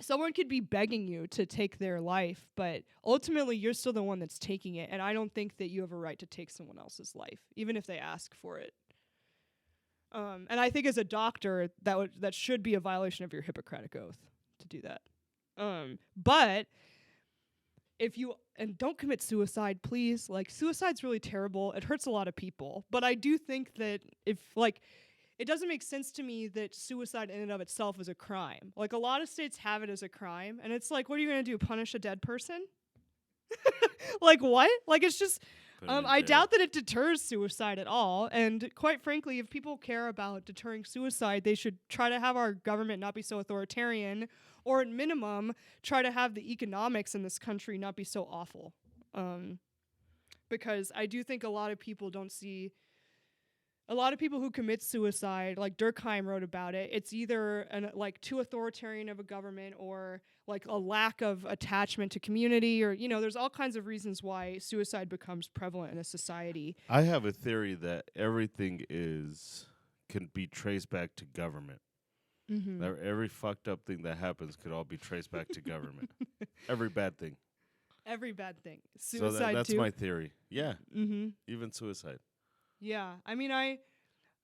someone could be begging you to take their life, but ultimately you're still the one that's taking it, and I don't think that you have a right to take someone else's life, even if they ask for it. And I think as a doctor, that should be a violation of your Hippocratic oath to do that. But if you, and don't commit suicide, please. Like, suicide's really terrible. It hurts a lot of people. But I do think that if, like, it doesn't make sense to me that suicide in and of itself is a crime. Like, a lot of states have it as a crime, and it's like, what are you going to do, punish a dead person? Like, what? Like, it's just, I doubt that it deters suicide at all. And quite frankly, if people care about deterring suicide, they should try to have our government not be so authoritarian, or at minimum, try to have the economics in this country not be so awful. Because I do think a lot of people don't see, a lot of people who commit suicide, like Durkheim wrote about it, it's either too authoritarian of a government, or like a lack of attachment to community, or, there's all kinds of reasons why suicide becomes prevalent in a society. I have a theory that everything can be traced back to government. Mm-hmm. Every fucked up thing that happens could all be traced back to government. Every bad thing. Every bad thing. Suicide, so that's too? my theory. Yeah. Mm-hmm. Even suicide. Yeah. I mean,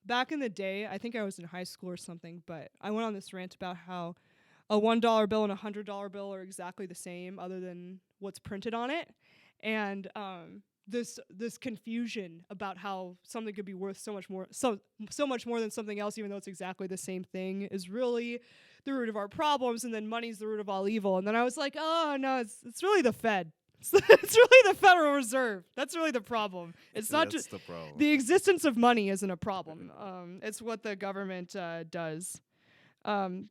back in the day, I think I was in high school or something, but I went on this rant about how a $1 bill and a $100 bill are exactly the same, other than what's printed on it. And this confusion about how something could be worth so much more than something else, even though it's exactly the same thing, is really the root of our problems. And then money's the root of all evil. And then I was like, oh no, it's really the Fed. It's really the Federal Reserve. That's really the problem. It's not just the existence of money isn't a problem. It's what the government does.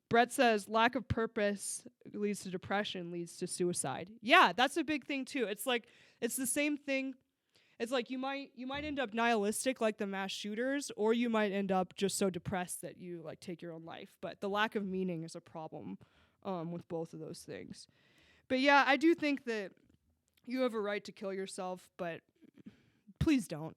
Brett says lack of purpose leads to depression, leads to suicide. Yeah, that's a big thing too. It's like, it's the same thing. It's like you might end up nihilistic like the mass shooters, or you might end up just so depressed that you like take your own life. But the lack of meaning is a problem with both of those things. But yeah, I do think that you have a right to kill yourself, but please don't.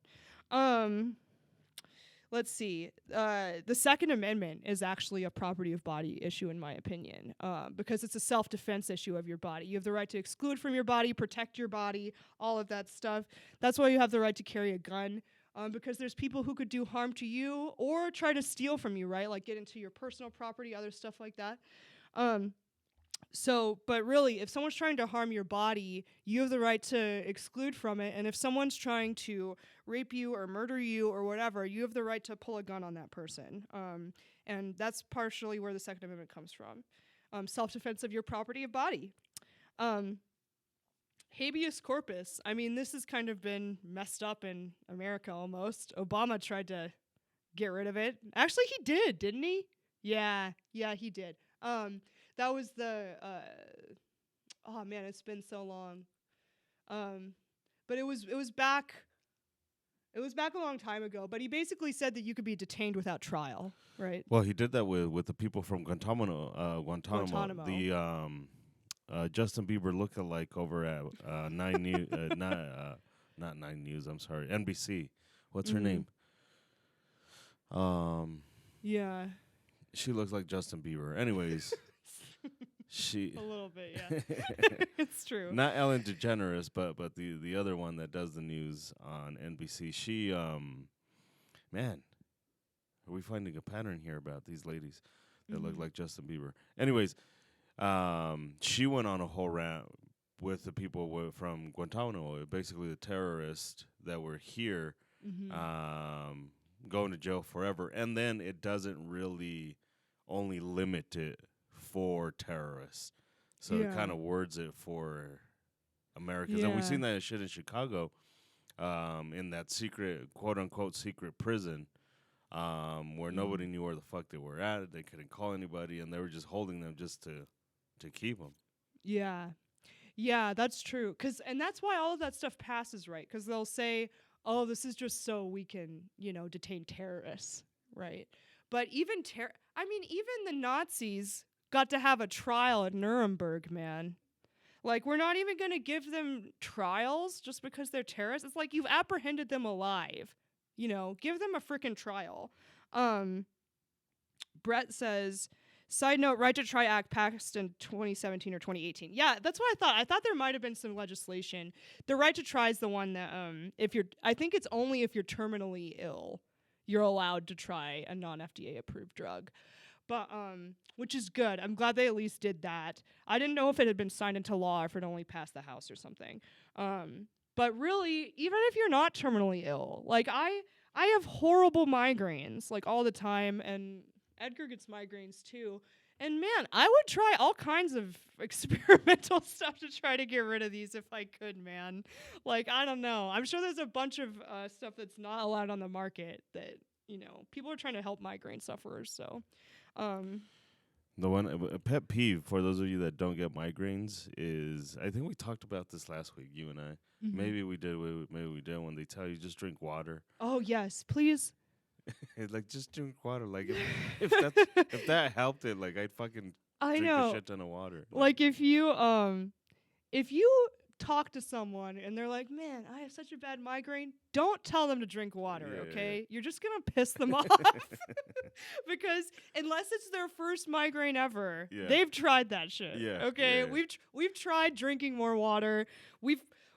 Let's see. The Second Amendment is actually a property of body issue, in my opinion, because it's a self-defense issue of your body. You have the right to exclude from your body, protect your body, all of that stuff. That's why you have the right to carry a gun, because there's people who could do harm to you or try to steal from you, right? Like get into your personal property, other stuff like that. But really, if someone's trying to harm your body, you have the right to exclude from it. And if someone's trying to rape you or murder you or whatever, you have the right to pull a gun on that person. And that's partially where the Second Amendment comes from. Self-defense of your property of body. Habeas corpus. I mean, this has kind of been messed up in America almost. Obama tried to get rid of it. Actually, he did, didn't he? Yeah, he did. That was oh man, it's been so long. But it was back a long time ago, but he basically said that you could be detained without trial, right? Well, he did that with the people from Guantanamo. The Justin Bieber lookalike over at Nine News, not Nine News. I'm sorry, NBC. What's her name? Yeah. She looks like Justin Bieber. Anyways, she A little bit, yeah. It's true. not Ellen DeGeneres, but the other one that does the news on NBC. She man, are we finding a pattern here about these ladies that look like Justin Bieber? Anyways, she went on a whole rant with the people from Guantanamo, basically the terrorists that were here, going to jail forever. And then it doesn't really only limit it for terrorists. So it kind of words it for Americans. And we've seen that shit in Chicago, in that secret, quote-unquote, secret prison, where nobody knew where the fuck they were at. They couldn't call anybody, and they were just holding them just to keep them. Yeah. Yeah, that's true. And that's why all of that stuff passes, right? Because they'll say, oh, this is just so we can, detain terrorists, right? But even the Nazis got to have a trial at Nuremberg, man. Like, we're not even going to give them trials just because they're terrorists. It's like you've apprehended them alive. Give them a freaking trial. Brett says, side note, Right to Try Act passed in 2017 or 2018. Yeah, that's what I thought. I thought there might have been some legislation. The Right to Try is the one that I think it's only if you're terminally ill, you're allowed to try a non-FDA approved drug. But which is good. I'm glad they at least did that. I didn't know if it had been signed into law or if it only passed the House or something. But really, even if you're not terminally ill, like I have horrible migraines like all the time, and Edgar gets migraines too. And man, I would try all kinds of experimental stuff to try to get rid of these if I could, man. Like, I don't know. I'm sure there's a bunch of stuff that's not allowed on the market that, people are trying to help migraine sufferers. So, the one a pet peeve for those of you that don't get migraines is, I think we talked about this last week, you and I. Maybe we did. Maybe we did when they tell you just drink water. Oh yes, please. Like, just drink water. Like, if that helped it, like, I'd fucking drink a shit ton of water. Like if you talk to someone and they're like, man, I have such a bad migraine, don't tell them to drink water, okay? You're just gonna piss them off. Because unless it's their first migraine ever, they've tried that shit. Okay? We've tried drinking more water.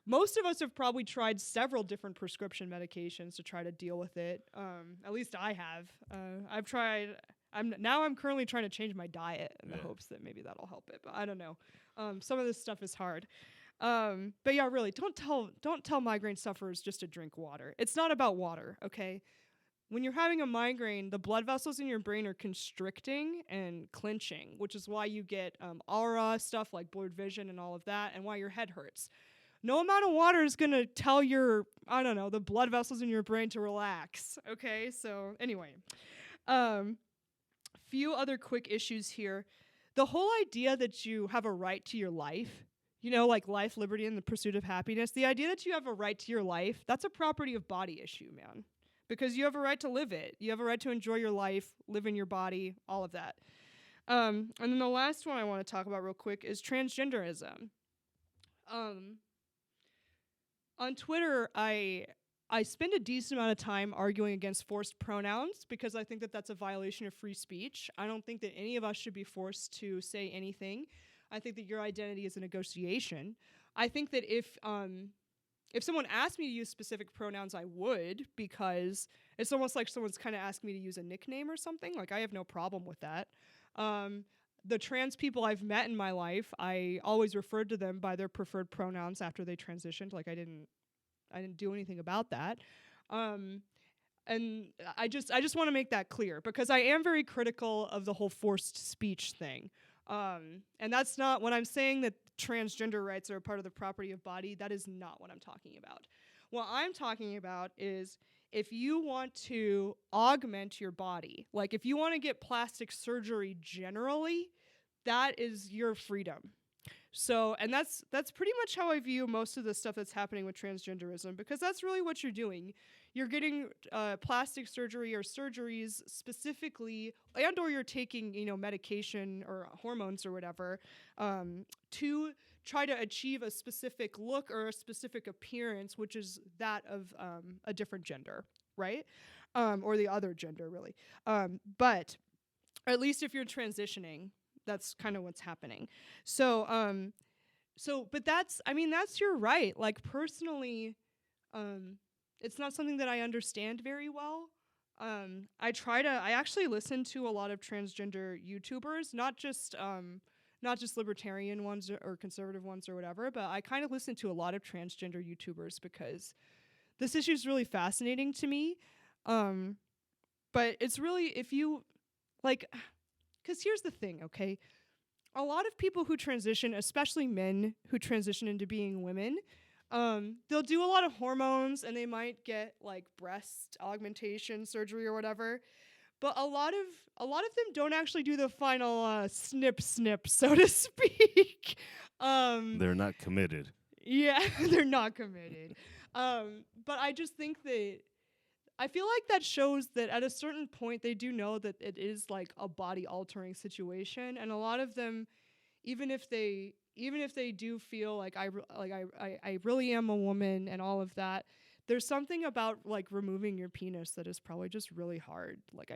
Most of us have probably tried several different prescription medications to try to deal with it. At least I have. I've tried. I'm currently trying to change my diet in the hopes that maybe that'll help it. But I don't know. Some of this stuff is hard. But yeah, really, don't tell migraine sufferers just to drink water. It's not about water, okay? When you're having a migraine, the blood vessels in your brain are constricting and clenching, which is why you get aura stuff like blurred vision and all of that, and why your head hurts. No amount of water is going to tell the blood vessels in your brain to relax, okay? So anyway, few other quick issues here. The whole idea that you have a right to your life, like life, liberty, and the pursuit of happiness, the idea that you have a right to your life, that's a property of body issue, man. Because you have a right to live it. You have a right to enjoy your life, live in your body, all of that. And then the last one I want to talk about real quick is transgenderism. On Twitter, I spend a decent amount of time arguing against forced pronouns because I think that that's a violation of free speech. I don't think that any of us should be forced to say anything. I think that your identity is a negotiation. I think that if someone asked me to use specific pronouns, I would, because it's almost like someone's kind of asking me to use a nickname or something. Like, I have no problem with that. The trans people I've met in my life, I always referred to them by their preferred pronouns after they transitioned. Like, I didn't do anything about that. And I just want to make that clear because I am very critical of the whole forced speech thing. And that's not, when I'm saying that transgender rights are a part of the property of body, that is not what I'm talking about. What I'm talking about is if you want to augment your body, like if you want to get plastic surgery generally, that is your freedom. So, and that's pretty much how I view most of the stuff that's happening with transgenderism, because that's really what you're doing. You're getting plastic surgery or surgeries specifically, and or you're taking, medication or hormones or whatever, to try to achieve a specific look or a specific appearance, which is that of a different gender, right? Or the other gender, really. But or at least if you're transitioning, that's kind of what's happening. So but that's your right. Like personally, um it's not something that I understand very well. I actually listen to a lot of transgender YouTubers, not just libertarian ones or conservative ones or whatever, but I kind of listen to a lot of transgender YouTubers because this issue is really fascinating to me. Um but it's really, if you like, cuz here's the thing, okay? A lot of people who transition, especially men who transition into being women, they'll do a lot of hormones and they might get like breast augmentation surgery or whatever. But a lot of them don't actually do the final snip snip, so to speak. um, They're not committed. yeah, they're not committed. But I just think that I feel like that shows that at a certain point they do know that it is like a body altering situation, and a lot of them, even if they do feel like I really am a woman and all of that, there's something about like removing your penis that is probably just really hard. Like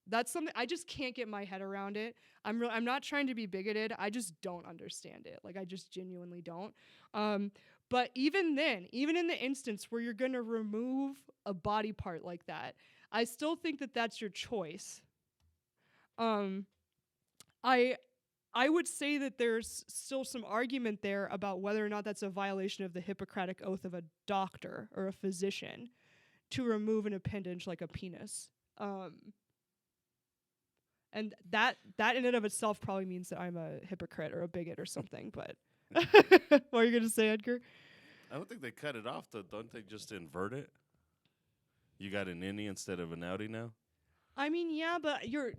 that's something I just can't get my head around it. I'm not trying to be bigoted. I just don't understand it. Like I just genuinely don't. Um but even then, even in the instance where you're going to remove a body part like that, I still think that that's your choice. Um I I would say that there's still some argument there about whether or not that's a violation of the Hippocratic oath of a doctor or a physician to remove an appendage like a penis. And that in and of itself probably means that I'm a hypocrite or a bigot or something. But what are you gonna say, Edgar? I don't think they cut it off though. Don't they just invert it? You got an innie instead of an outie now. I mean, yeah, but you're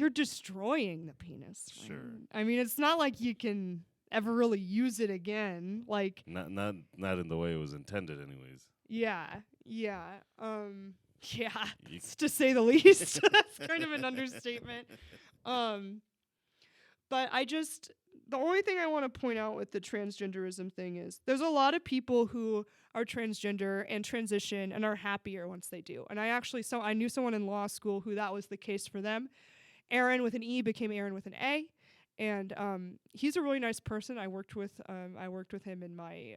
destroying the penis. Right? Sure. I mean, it's not like you can ever really use it again. Like, Not in the way it was intended, anyways. yeah, yeah, yeah, to say the least. That's kind of an understatement. But the only thing I want to point out with the transgenderism thing is there's a lot of people who are transgender and transition and are happier once they do. And I knew someone in law school who that was the case for them. Aaron with an E became Aaron with an A. And he's a really nice person. I worked with him in my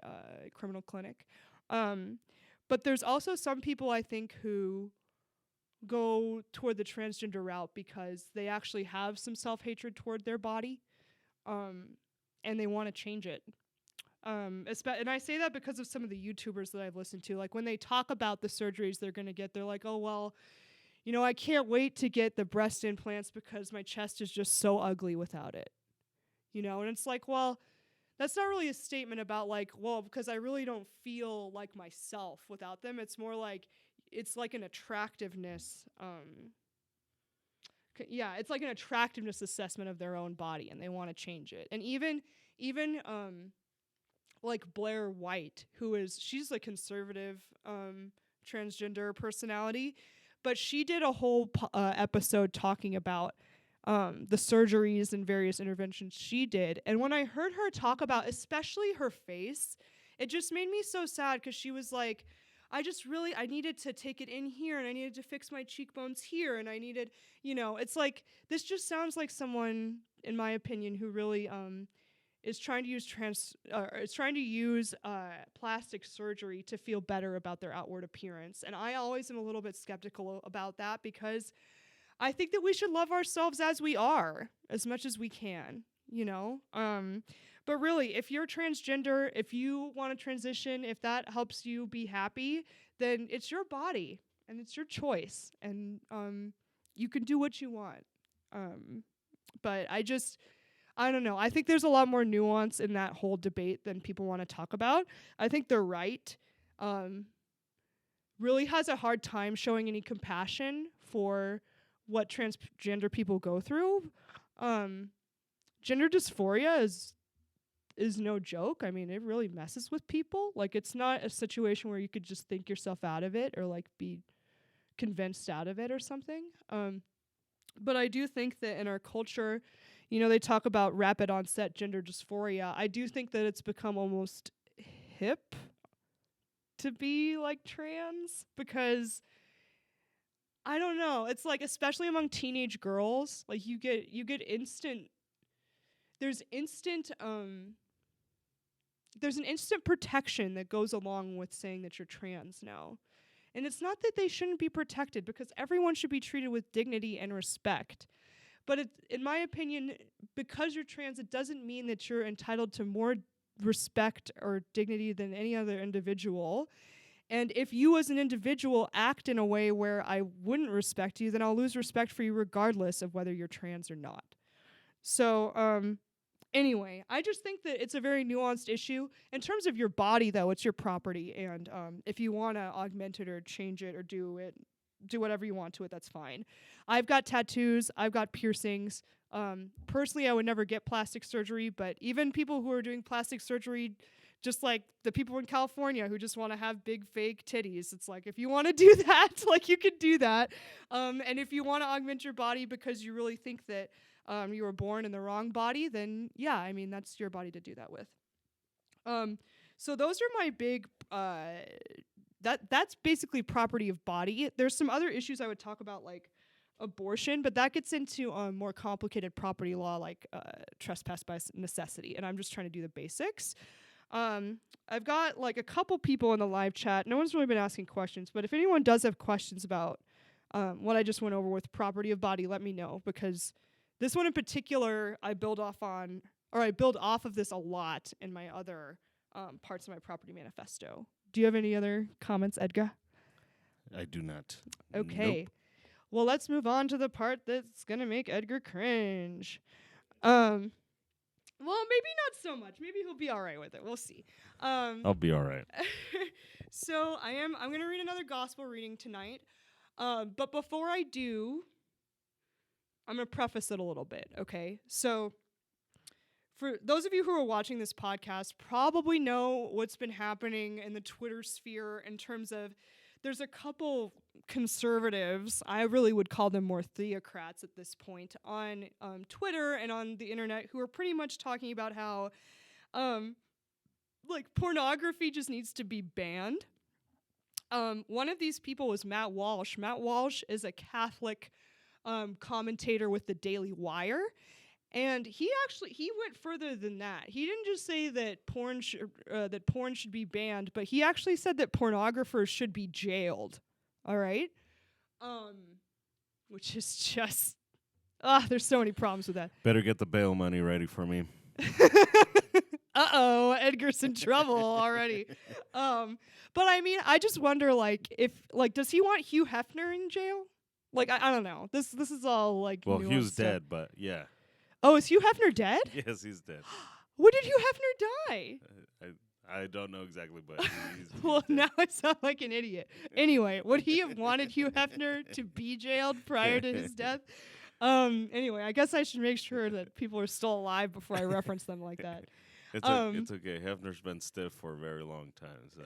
criminal clinic. But there's also some people I think who go toward the transgender route because they actually have some self-hatred toward their body, and they want to change it. And I say that because of some of the YouTubers that I've listened to. Like when they talk about the surgeries they're going to get, they're like, oh, well, I can't wait to get the breast implants because my chest is just so ugly without it. And it's like, well, that's not really a statement about like, well, because I really don't feel like myself without them. It's more like, it's like an attractiveness. It's like an attractiveness assessment of their own body, and they want to change it. And even like Blair White, she's a conservative transgender personality, but she did a whole episode talking about the surgeries and various interventions she did. And when I heard her talk about especially her face, it just made me so sad because she was like, I needed to take it in here, and I needed to fix my cheekbones here, and I needed, it's like, this just sounds like someone, in my opinion, who really is trying to use plastic surgery to feel better about their outward appearance. And I always am a little bit skeptical about that because I think that we should love ourselves as we are as much as we can, But really, if you're transgender, if you want to transition, if that helps you be happy, then it's your body and it's your choice, and you can do what you want. But I don't know. I think there's a lot more nuance in that whole debate than people want to talk about. I think the right really has a hard time showing any compassion for what transgender people go through. Gender dysphoria is no joke. I mean, it really messes with people. Like, it's not a situation where you could just think yourself out of it or like be convinced out of it or something. But I do think that in our culture, they talk about rapid onset gender dysphoria. I do think that it's become almost hip to be like trans, because I don't know. It's like, especially among teenage girls, like you get instant. There's instant there's an instant protection that goes along with saying that you're trans now. And it's not that they shouldn't be protected, because everyone should be treated with dignity and respect. But in my opinion, because you're trans, it doesn't mean that you're entitled to more respect or dignity than any other individual. And if you as an individual act in a way where I wouldn't respect you, then I'll lose respect for you regardless of whether you're trans or not. So, anyway, I just think that it's a very nuanced issue. In terms of your body, though, it's your property. And if you want to augment it or change it or do whatever you want to it, that's fine. I've got tattoos. I've got piercings. Personally, I would never get plastic surgery, but even people who are doing plastic surgery, just like the people in California who just want to have big fake titties, it's like, if you want to do that, like, you could do that. And if you want to augment your body because you really think that you were born in the wrong body, then yeah, I mean, that's your body to do that with. So those are my big, that's basically property of body. There's some other issues I would talk about, like abortion, but that gets into more complicated property law, like trespass by necessity. And I'm just trying to do the basics. I've got like a couple people in the live chat. No one's really been asking questions, but if anyone does have questions about what I just went over with property of body, let me know, because this one in particular I build off of this a lot in my other parts of my property manifesto. Do you have any other comments, Edgar? I do not. Okay. Nope. Well, let's move on to the part that's going to make Edgar cringe. Well, maybe not so much. Maybe he'll be all right with it. We'll see. I'll be all right. So I'm going to read another gospel reading tonight. But before I do, I'm going to preface it a little bit, okay? So for those of you who are watching this podcast, probably know what's been happening in the Twitter sphere in terms of there's a couple conservatives, I really would call them more theocrats at this point, on Twitter and on the internet, who are pretty much talking about how like pornography just needs to be banned. One of these people was Matt Walsh. Matt Walsh is a Catholic commentator with the Daily Wire. And he went further than that. He didn't just say that porn should be banned, but he actually said that pornographers should be jailed. All right? Which is just there's so many problems with that. Better get the bail money ready for me. Uh-oh, Edgar's in trouble already. But I mean, I just wonder, like, if, like, does he want Hugh Hefner in jail? Like, I don't know. This is all, like, well, nuanced Hugh's stuff. dead, but yeah. Oh, is Hugh Hefner dead? Yes, he's dead. When did Hugh Hefner die? I don't know exactly, but he's Well, dead. now I sound like an idiot. Anyway, would he have wanted Hugh Hefner to be jailed prior to his death? Anyway, I guess I should make sure that people are still alive before I reference them like that. It's okay. Hefner's been stiff for a very long time, so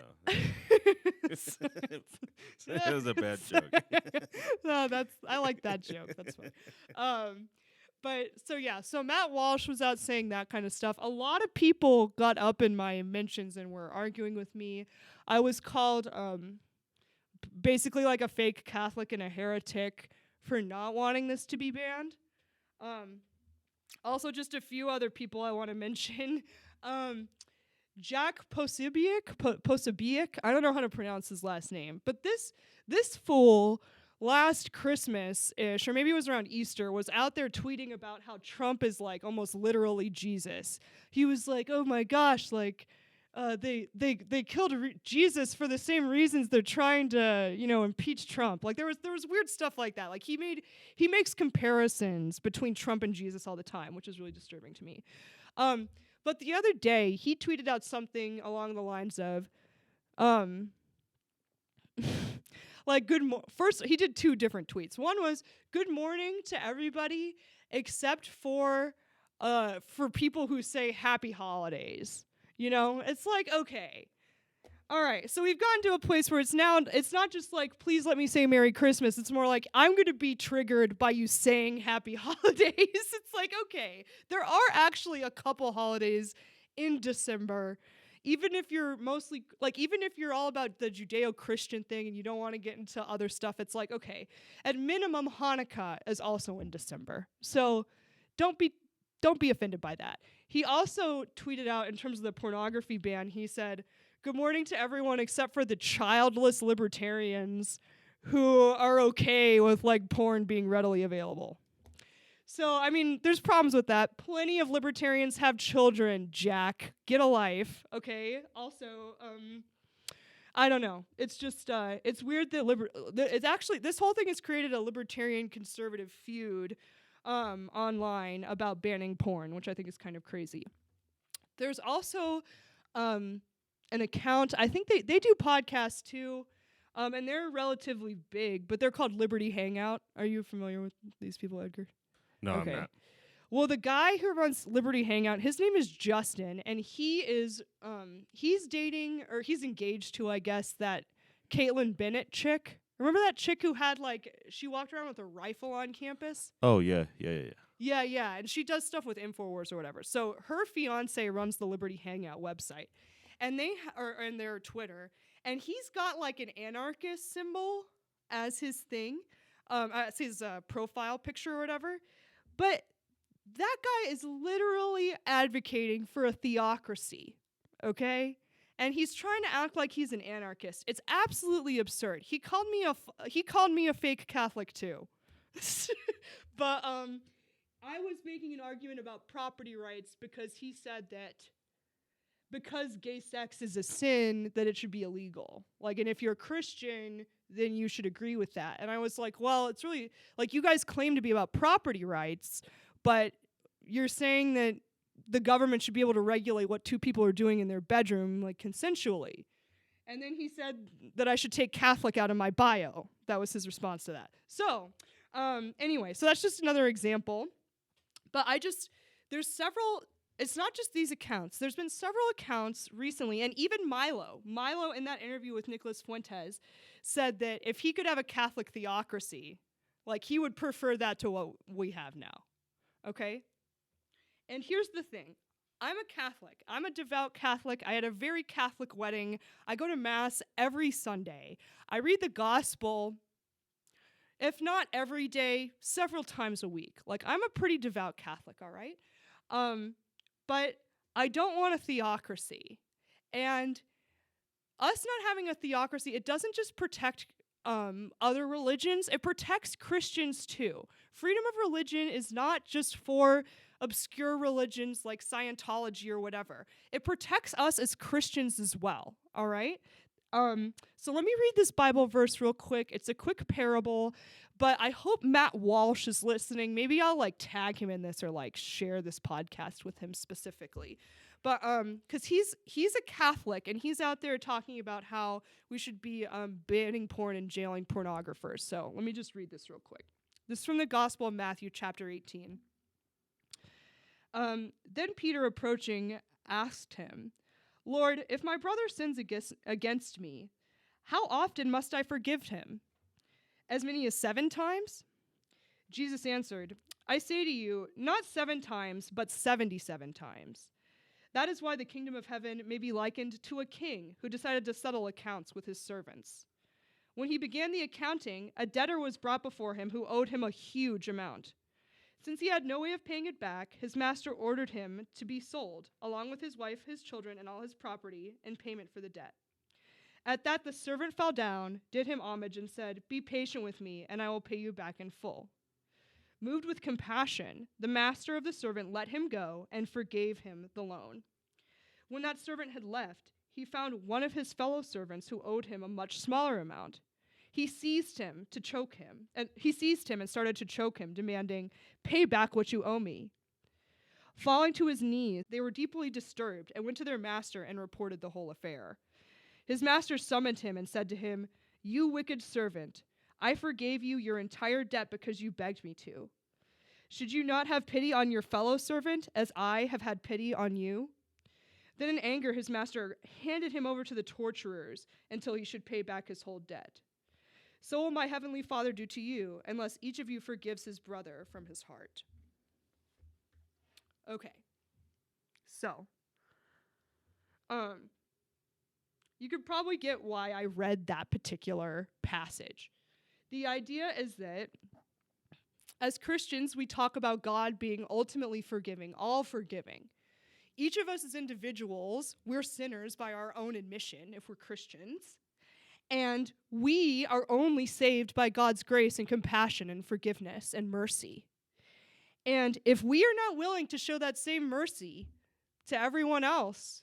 it was a bad joke. No, I like that joke. That's fine. But so Matt Walsh was out saying that kind of stuff. A lot of people got up in my mentions and were arguing with me. I was called basically like a fake Catholic and a heretic for not wanting this to be banned. Also, just a few other people I want to mention. Jack Posobiec, I don't know how to pronounce his last name, but this fool last Christmas-ish, or maybe it was around Easter, was out there tweeting about how Trump is like almost literally Jesus. He was like, oh my gosh, like they killed Jesus for the same reasons they're trying to, impeach Trump. Like there was weird stuff like that. Like he makes comparisons between Trump and Jesus all the time, which is really disturbing to me. But the other day he tweeted out something along the lines of like first he did two different tweets. One was good morning to everybody except for people who say happy holidays. It's like, okay. All right. So we've gotten to a place where it's not just like, please let me say Merry Christmas. It's more like, I'm going to be triggered by you saying happy holidays. It's like, okay, there are actually a couple holidays in December. even if you're mostly like, even if you're all about the Judeo-Christian thing and you don't want to get into other stuff, it's like, okay, at minimum Hanukkah is also in December. So don't be offended by that. He also tweeted out, in terms of the pornography ban, he said, "Good morning to everyone except for the childless libertarians who are okay with like porn being readily available." So, I mean, there's problems with that. Plenty of libertarians have children, Jack. Get a life, okay? Also, I don't know. It's just, it's weird that it's actually, this whole thing has created a libertarian conservative feud online about banning porn, which I think is kind of crazy. There's also an account, I think they do podcasts too, and they're relatively big, but they're called Liberty Hangout. Are you familiar with these people, Edgar? No, Okay. I'm not. Well, the guy who runs Liberty Hangout, his name is Justin, and he's dating, or he's engaged to, I guess, that Caitlin Bennett chick. Remember that chick who had, like, she walked around with a rifle on campus? Oh, yeah. Yeah, and she does stuff with InfoWars or whatever. So her fiance runs the Liberty Hangout website, and they are in their Twitter, and he's got, like, an anarchist symbol as his thing, as his profile picture or whatever. But that guy is literally advocating for a theocracy, okay? And he's trying to act like he's an anarchist. It's absolutely absurd. He called me a fake Catholic too. But I was making an argument about property rights because he said that because gay sex is a sin, that it should be illegal. Like, and if you're a Christian, then you should agree with that. And I was like, well, it's really, like, you guys claim to be about property rights, but you're saying that the government should be able to regulate what two people are doing in their bedroom, like, consensually. And then he said that I should take Catholic out of my bio. That was his response to that. So, anyway, so that's just another example. But there's several, it's not just these accounts. There's been several accounts recently, and even Milo in that interview with Nicholas Fuentes said that if he could have a Catholic theocracy, like, he would prefer that to what we have now, okay? And here's the thing. I'm a Catholic. I'm a devout Catholic. I had a very Catholic wedding. I go to Mass every Sunday. I read the gospel, if not every day, several times a week. Like, I'm a pretty devout Catholic, all right? But I don't want a theocracy. And us not having a theocracy, it doesn't just protect other religions, it protects Christians too. Freedom of religion is not just for obscure religions like Scientology or whatever. It protects us as Christians as well, all right? So let me read this Bible verse real quick. It's a quick parable, but I hope Matt Walsh is listening. Maybe I'll, like, tag him in this or, like, share this podcast with him specifically. But because he's a Catholic, and he's out there talking about how we should be banning porn and jailing pornographers. So let me just read this real quick. This is from the Gospel of Matthew, chapter 18. Then Peter, approaching, asked him, "Lord, if my brother sins against me, how often must I forgive him? As many as 7 times?" Jesus answered, "I say to you, not 7 times, but 77 times. That is why the kingdom of heaven may be likened to a king who decided to settle accounts with his servants. When he began the accounting, a debtor was brought before him who owed him a huge amount. Since he had no way of paying it back, his master ordered him to be sold, along with his wife, his children, and all his property, in payment for the debt. At that the servant fell down, did him homage, and said, 'Be patient with me, and I will pay you back in full.' Moved with compassion, the master of the servant let him go and forgave him the loan. When that servant had left, he found one of his fellow servants who owed him a much smaller amount. He seized him and started to choke him, demanding, 'Pay back what you owe me.' Falling to his knees, they were deeply disturbed and went to their master and reported the whole affair. His master summoned him and said to him, 'You wicked servant, I forgave you your entire debt because you begged me to. Should you not have pity on your fellow servant as I have had pity on you?' Then in anger his master handed him over to the torturers until he should pay back his whole debt. So will my heavenly Father do to you, unless each of you forgives his brother from his heart." Okay. So, you could probably get why I read that particular passage. The idea is that as Christians, we talk about God being ultimately forgiving, all forgiving. Each of us as individuals, we're sinners by our own admission if we're Christians. And we are only saved by God's grace and compassion and forgiveness and mercy. And if we are not willing to show that same mercy to everyone else,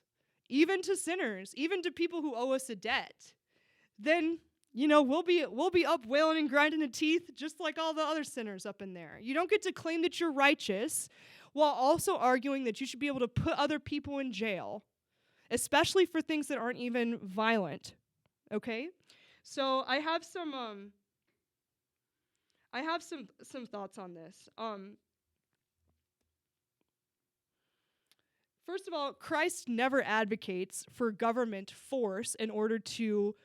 even to sinners, even to people who owe us a debt, then, we'll be up wailing and grinding the teeth just like all the other sinners up in there. You don't get to claim that you're righteous while also arguing that you should be able to put other people in jail, especially for things that aren't even violent. Okay? So I have some thoughts on this. First of all, Christ never advocates for government force in order to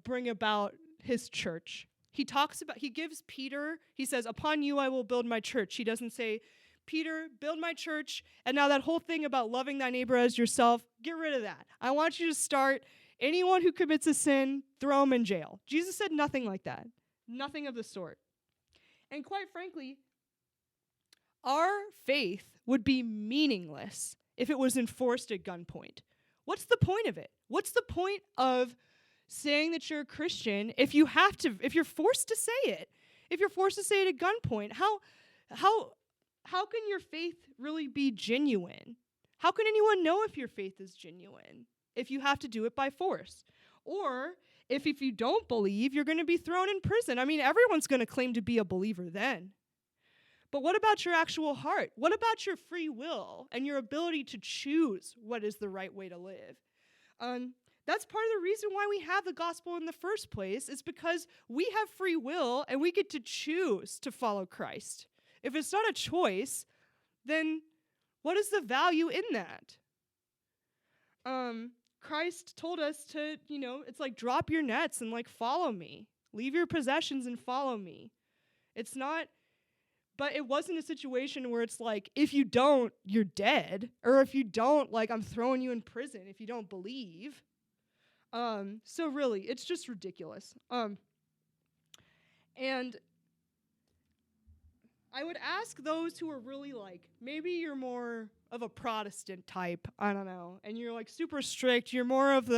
bring about his church. He gives Peter, he says, upon you I will build my church. He doesn't say, Peter, build my church, and now that whole thing about loving thy neighbor as yourself, get rid of that. I want you to start, anyone who commits a sin, throw them in jail. Jesus said nothing like that. Nothing of the sort. And quite frankly, our faith would be meaningless if it was enforced at gunpoint. What's the point of it? What's the point of saying that you're a Christian if you're forced to say it? If you're forced to say it at gunpoint, how can your faith really be genuine? How can anyone know if your faith is genuine if you have to do it by force? Or if you don't believe, you're going to be thrown in prison. I mean, everyone's going to claim to be a believer then. But what about your actual heart? What about your free will and your ability to choose what is the right way to live? That's part of the reason why we have the gospel in the first place, is because we have free will and we get to choose to follow Christ. If it's not a choice, then what is the value in that? Christ told us to, it's like drop your nets and follow me. Leave your possessions and follow me. But it wasn't a situation where it's like, if you don't, you're dead. Or if you don't, I'm throwing you in prison if you don't believe. So really, it's just ridiculous. And I would ask those who are really maybe you're more of a Protestant type, I don't know, and you're super strict, you're more of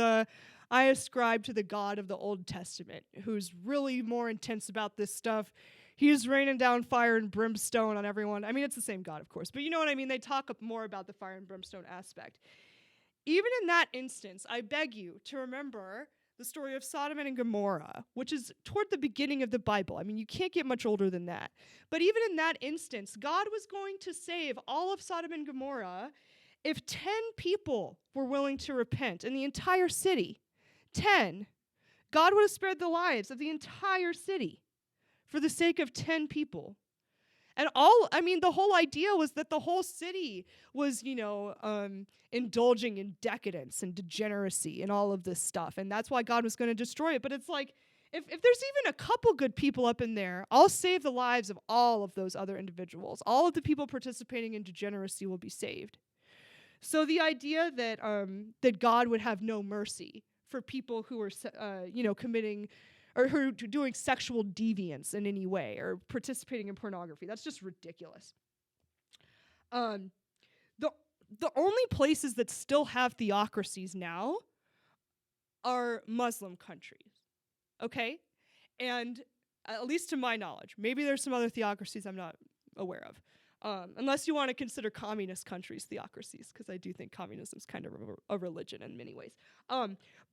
I ascribe to the God of the Old Testament, who's really more intense about this stuff. He's raining down fire and brimstone on everyone. I mean, it's the same God, of course, but you know what I mean? They talk more about the fire and brimstone aspect. Even in that instance, I beg you to remember the story of Sodom and Gomorrah, which is toward the beginning of the Bible. I mean, you can't get much older than that. But even in that instance, God was going to save all of Sodom and Gomorrah if 10 people were willing to repent in the entire city. 10. God would have spared the lives of the entire city for the sake of 10 people. And the whole idea was that the whole city was, indulging in decadence and degeneracy and all of this stuff. And that's why God was going to destroy it. But it's if there's even a couple good people up in there, I'll save the lives of all of those other individuals. All of the people participating in degeneracy will be saved. So the idea that that God would have no mercy for people who are, committing or who are doing sexual deviance in any way or participating in pornography. That's just ridiculous. The only places that still have theocracies now are Muslim countries, okay? And at least to my knowledge, maybe there's some other theocracies I'm not aware of, unless you want to consider communist countries theocracies, because I do think communism is kind of a religion in many ways.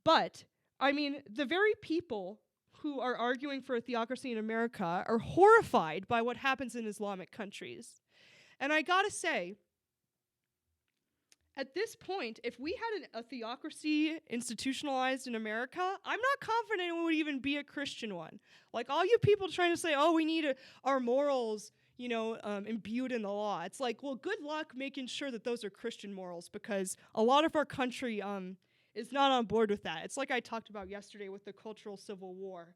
But, the very people who are arguing for a theocracy in America are horrified by what happens in Islamic countries. And I gotta say, at this point, if we had a theocracy institutionalized in America, I'm not confident it would even be a Christian one. All you people trying to say, we need our morals, imbued in the law. It's well, good luck making sure that those are Christian morals, because a lot of our country is not on board with that. It's like I talked about yesterday with the cultural civil war.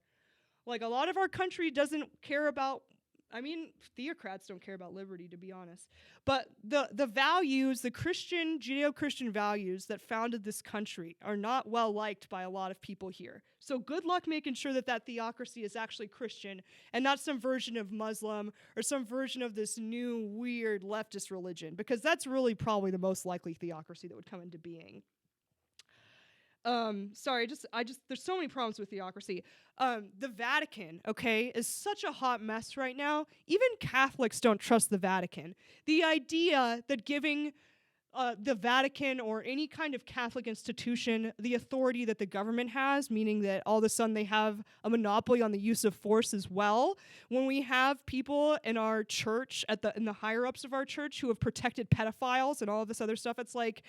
A lot of our country doesn't care about I mean, theocrats don't care about liberty, to be honest. But the values, the Christian, Judeo-Christian values that founded this country are not well liked by a lot of people here. So good luck making sure that that theocracy is actually Christian and not some version of Muslim or some version of this new weird leftist religion, because that's really probably the most likely theocracy that would come into being. Sorry, there's so many problems with theocracy. The Vatican, okay, is such a hot mess right now. Even Catholics don't trust the Vatican. The idea that giving the Vatican or any kind of Catholic institution the authority that the government has, meaning that all of a sudden they have a monopoly on the use of force as well, when we have people in our church, in the higher ups of our church, who have protected pedophiles and all of this other stuff, it's like,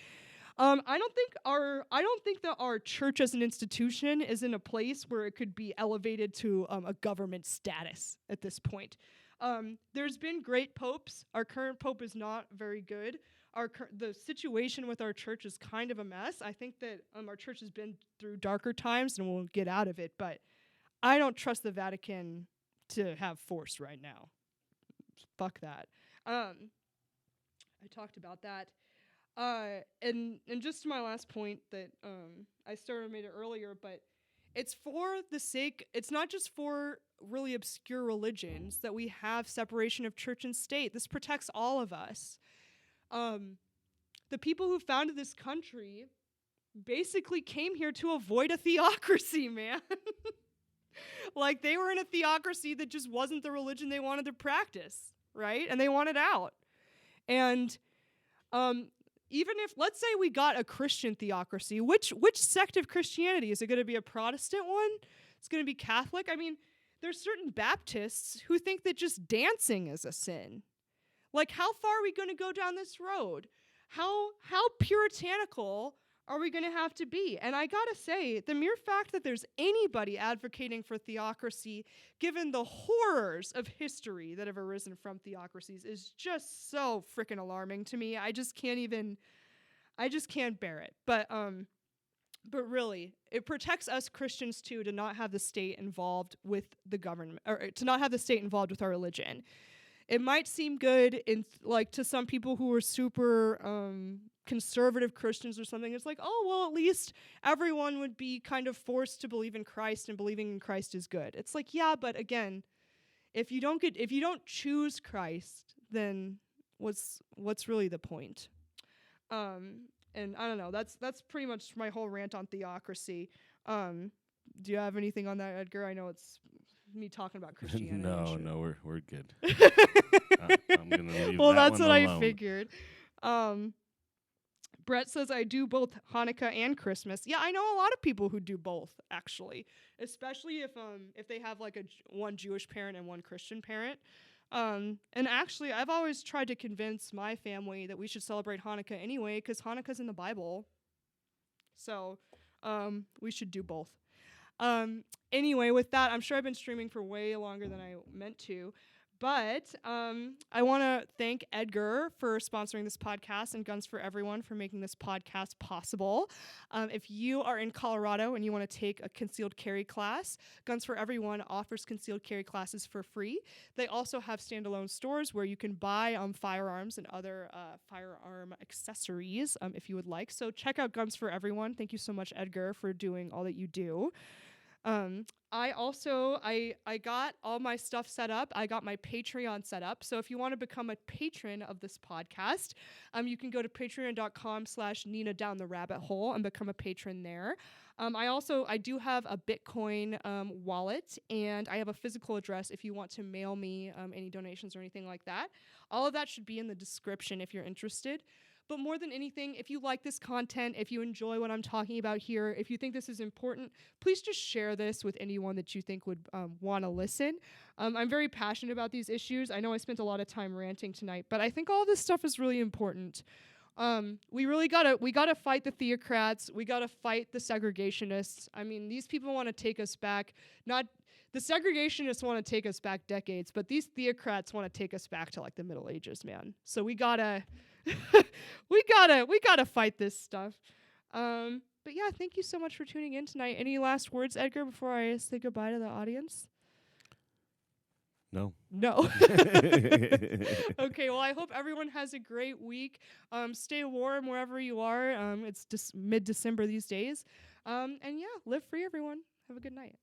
I don't think that our church as an institution is in a place where it could be elevated to a government status at this point. There's been great popes. Our current pope is not very good. The situation with our church is kind of a mess. I think that our church has been through darker times and we'll get out of it, but I don't trust the Vatican to have force right now. Fuck that. I talked about that. And just my last point that I made it earlier, but it's for the sake, it's not just for really obscure religions that we have separation of church and state. This protects all of us. The people who founded this country basically came here to avoid a theocracy, man. Like, they were in a theocracy that just wasn't the religion they wanted to practice, right? And they wanted out. And even if, let's say we got a Christian theocracy, which sect of Christianity? Is it going to be a Protestant one? It's going to be Catholic? I mean, there's certain Baptists who think that just dancing is a sin. Like, how far are we going to go down this road? How puritanical are we going to have to be? And I gotta say, the mere fact that there's anybody advocating for theocracy, given the horrors of history that have arisen from theocracies, is just so freaking alarming to me. I just can't bear it. But really, it protects us Christians too to not have the state involved with the government, or to not have the state involved with our religion. It might seem good to some people who are super conservative Christians or something. It's like, oh, well, at least everyone would be kind of forced to believe in Christ, and believing in Christ is good. It's like, yeah, but again, if you don't choose Christ, then what's really the point? And I don't know. That's pretty much my whole rant on theocracy. Do you have anything on that, Edgar? I know it's me talking about Christianity. No, we're good. I'm gonna leave well, that that's one what alone. I figured. Brett says, I do both Hanukkah and Christmas. Yeah, I know a lot of people who do both, actually, especially if they have like one Jewish parent and one Christian parent. And actually, I've always tried to convince my family that we should celebrate Hanukkah anyway, because Hanukkah's in the Bible. So we should do both. Anyway, with that, I'm sure I've been streaming for way longer than I meant to. But I want to thank Edgar for sponsoring this podcast and Guns for Everyone for making this podcast possible. If you are in Colorado and you want to take a concealed carry class, Guns for Everyone offers concealed carry classes for free. They also have standalone stores where you can buy firearms and other firearm accessories if you would like. So check out Guns for Everyone. Thank you so much, Edgar, for doing all that you do. I got all my stuff set up. I got my Patreon set up. So if you want to become a patron of this podcast, you can go to patreon.com/Nina Down the Rabbit Hole and become a patron there. I do have a Bitcoin wallet, and I have a physical address if you want to mail me any donations or anything like that. All of that should be in the description if you're interested. But more than anything, if you like this content, if you enjoy what I'm talking about here, if you think this is important, please just share this with anyone that you think would want to listen. I'm very passionate about these issues. I know I spent a lot of time ranting tonight, but I think all this stuff is really important. We gotta fight the theocrats. We gotta fight the segregationists. I mean, these people want to take us back. The segregationists want to take us back decades, but these theocrats want to take us back to like the Middle Ages, man. So we gotta we gotta fight this stuff. But yeah, thank you so much for tuning in tonight. Any last words, Edgar, before I say goodbye to the audience? No. No. Okay, well, I hope everyone has a great week. Stay warm wherever you are. It's mid-December these days. And yeah, live free, everyone. Have a good night.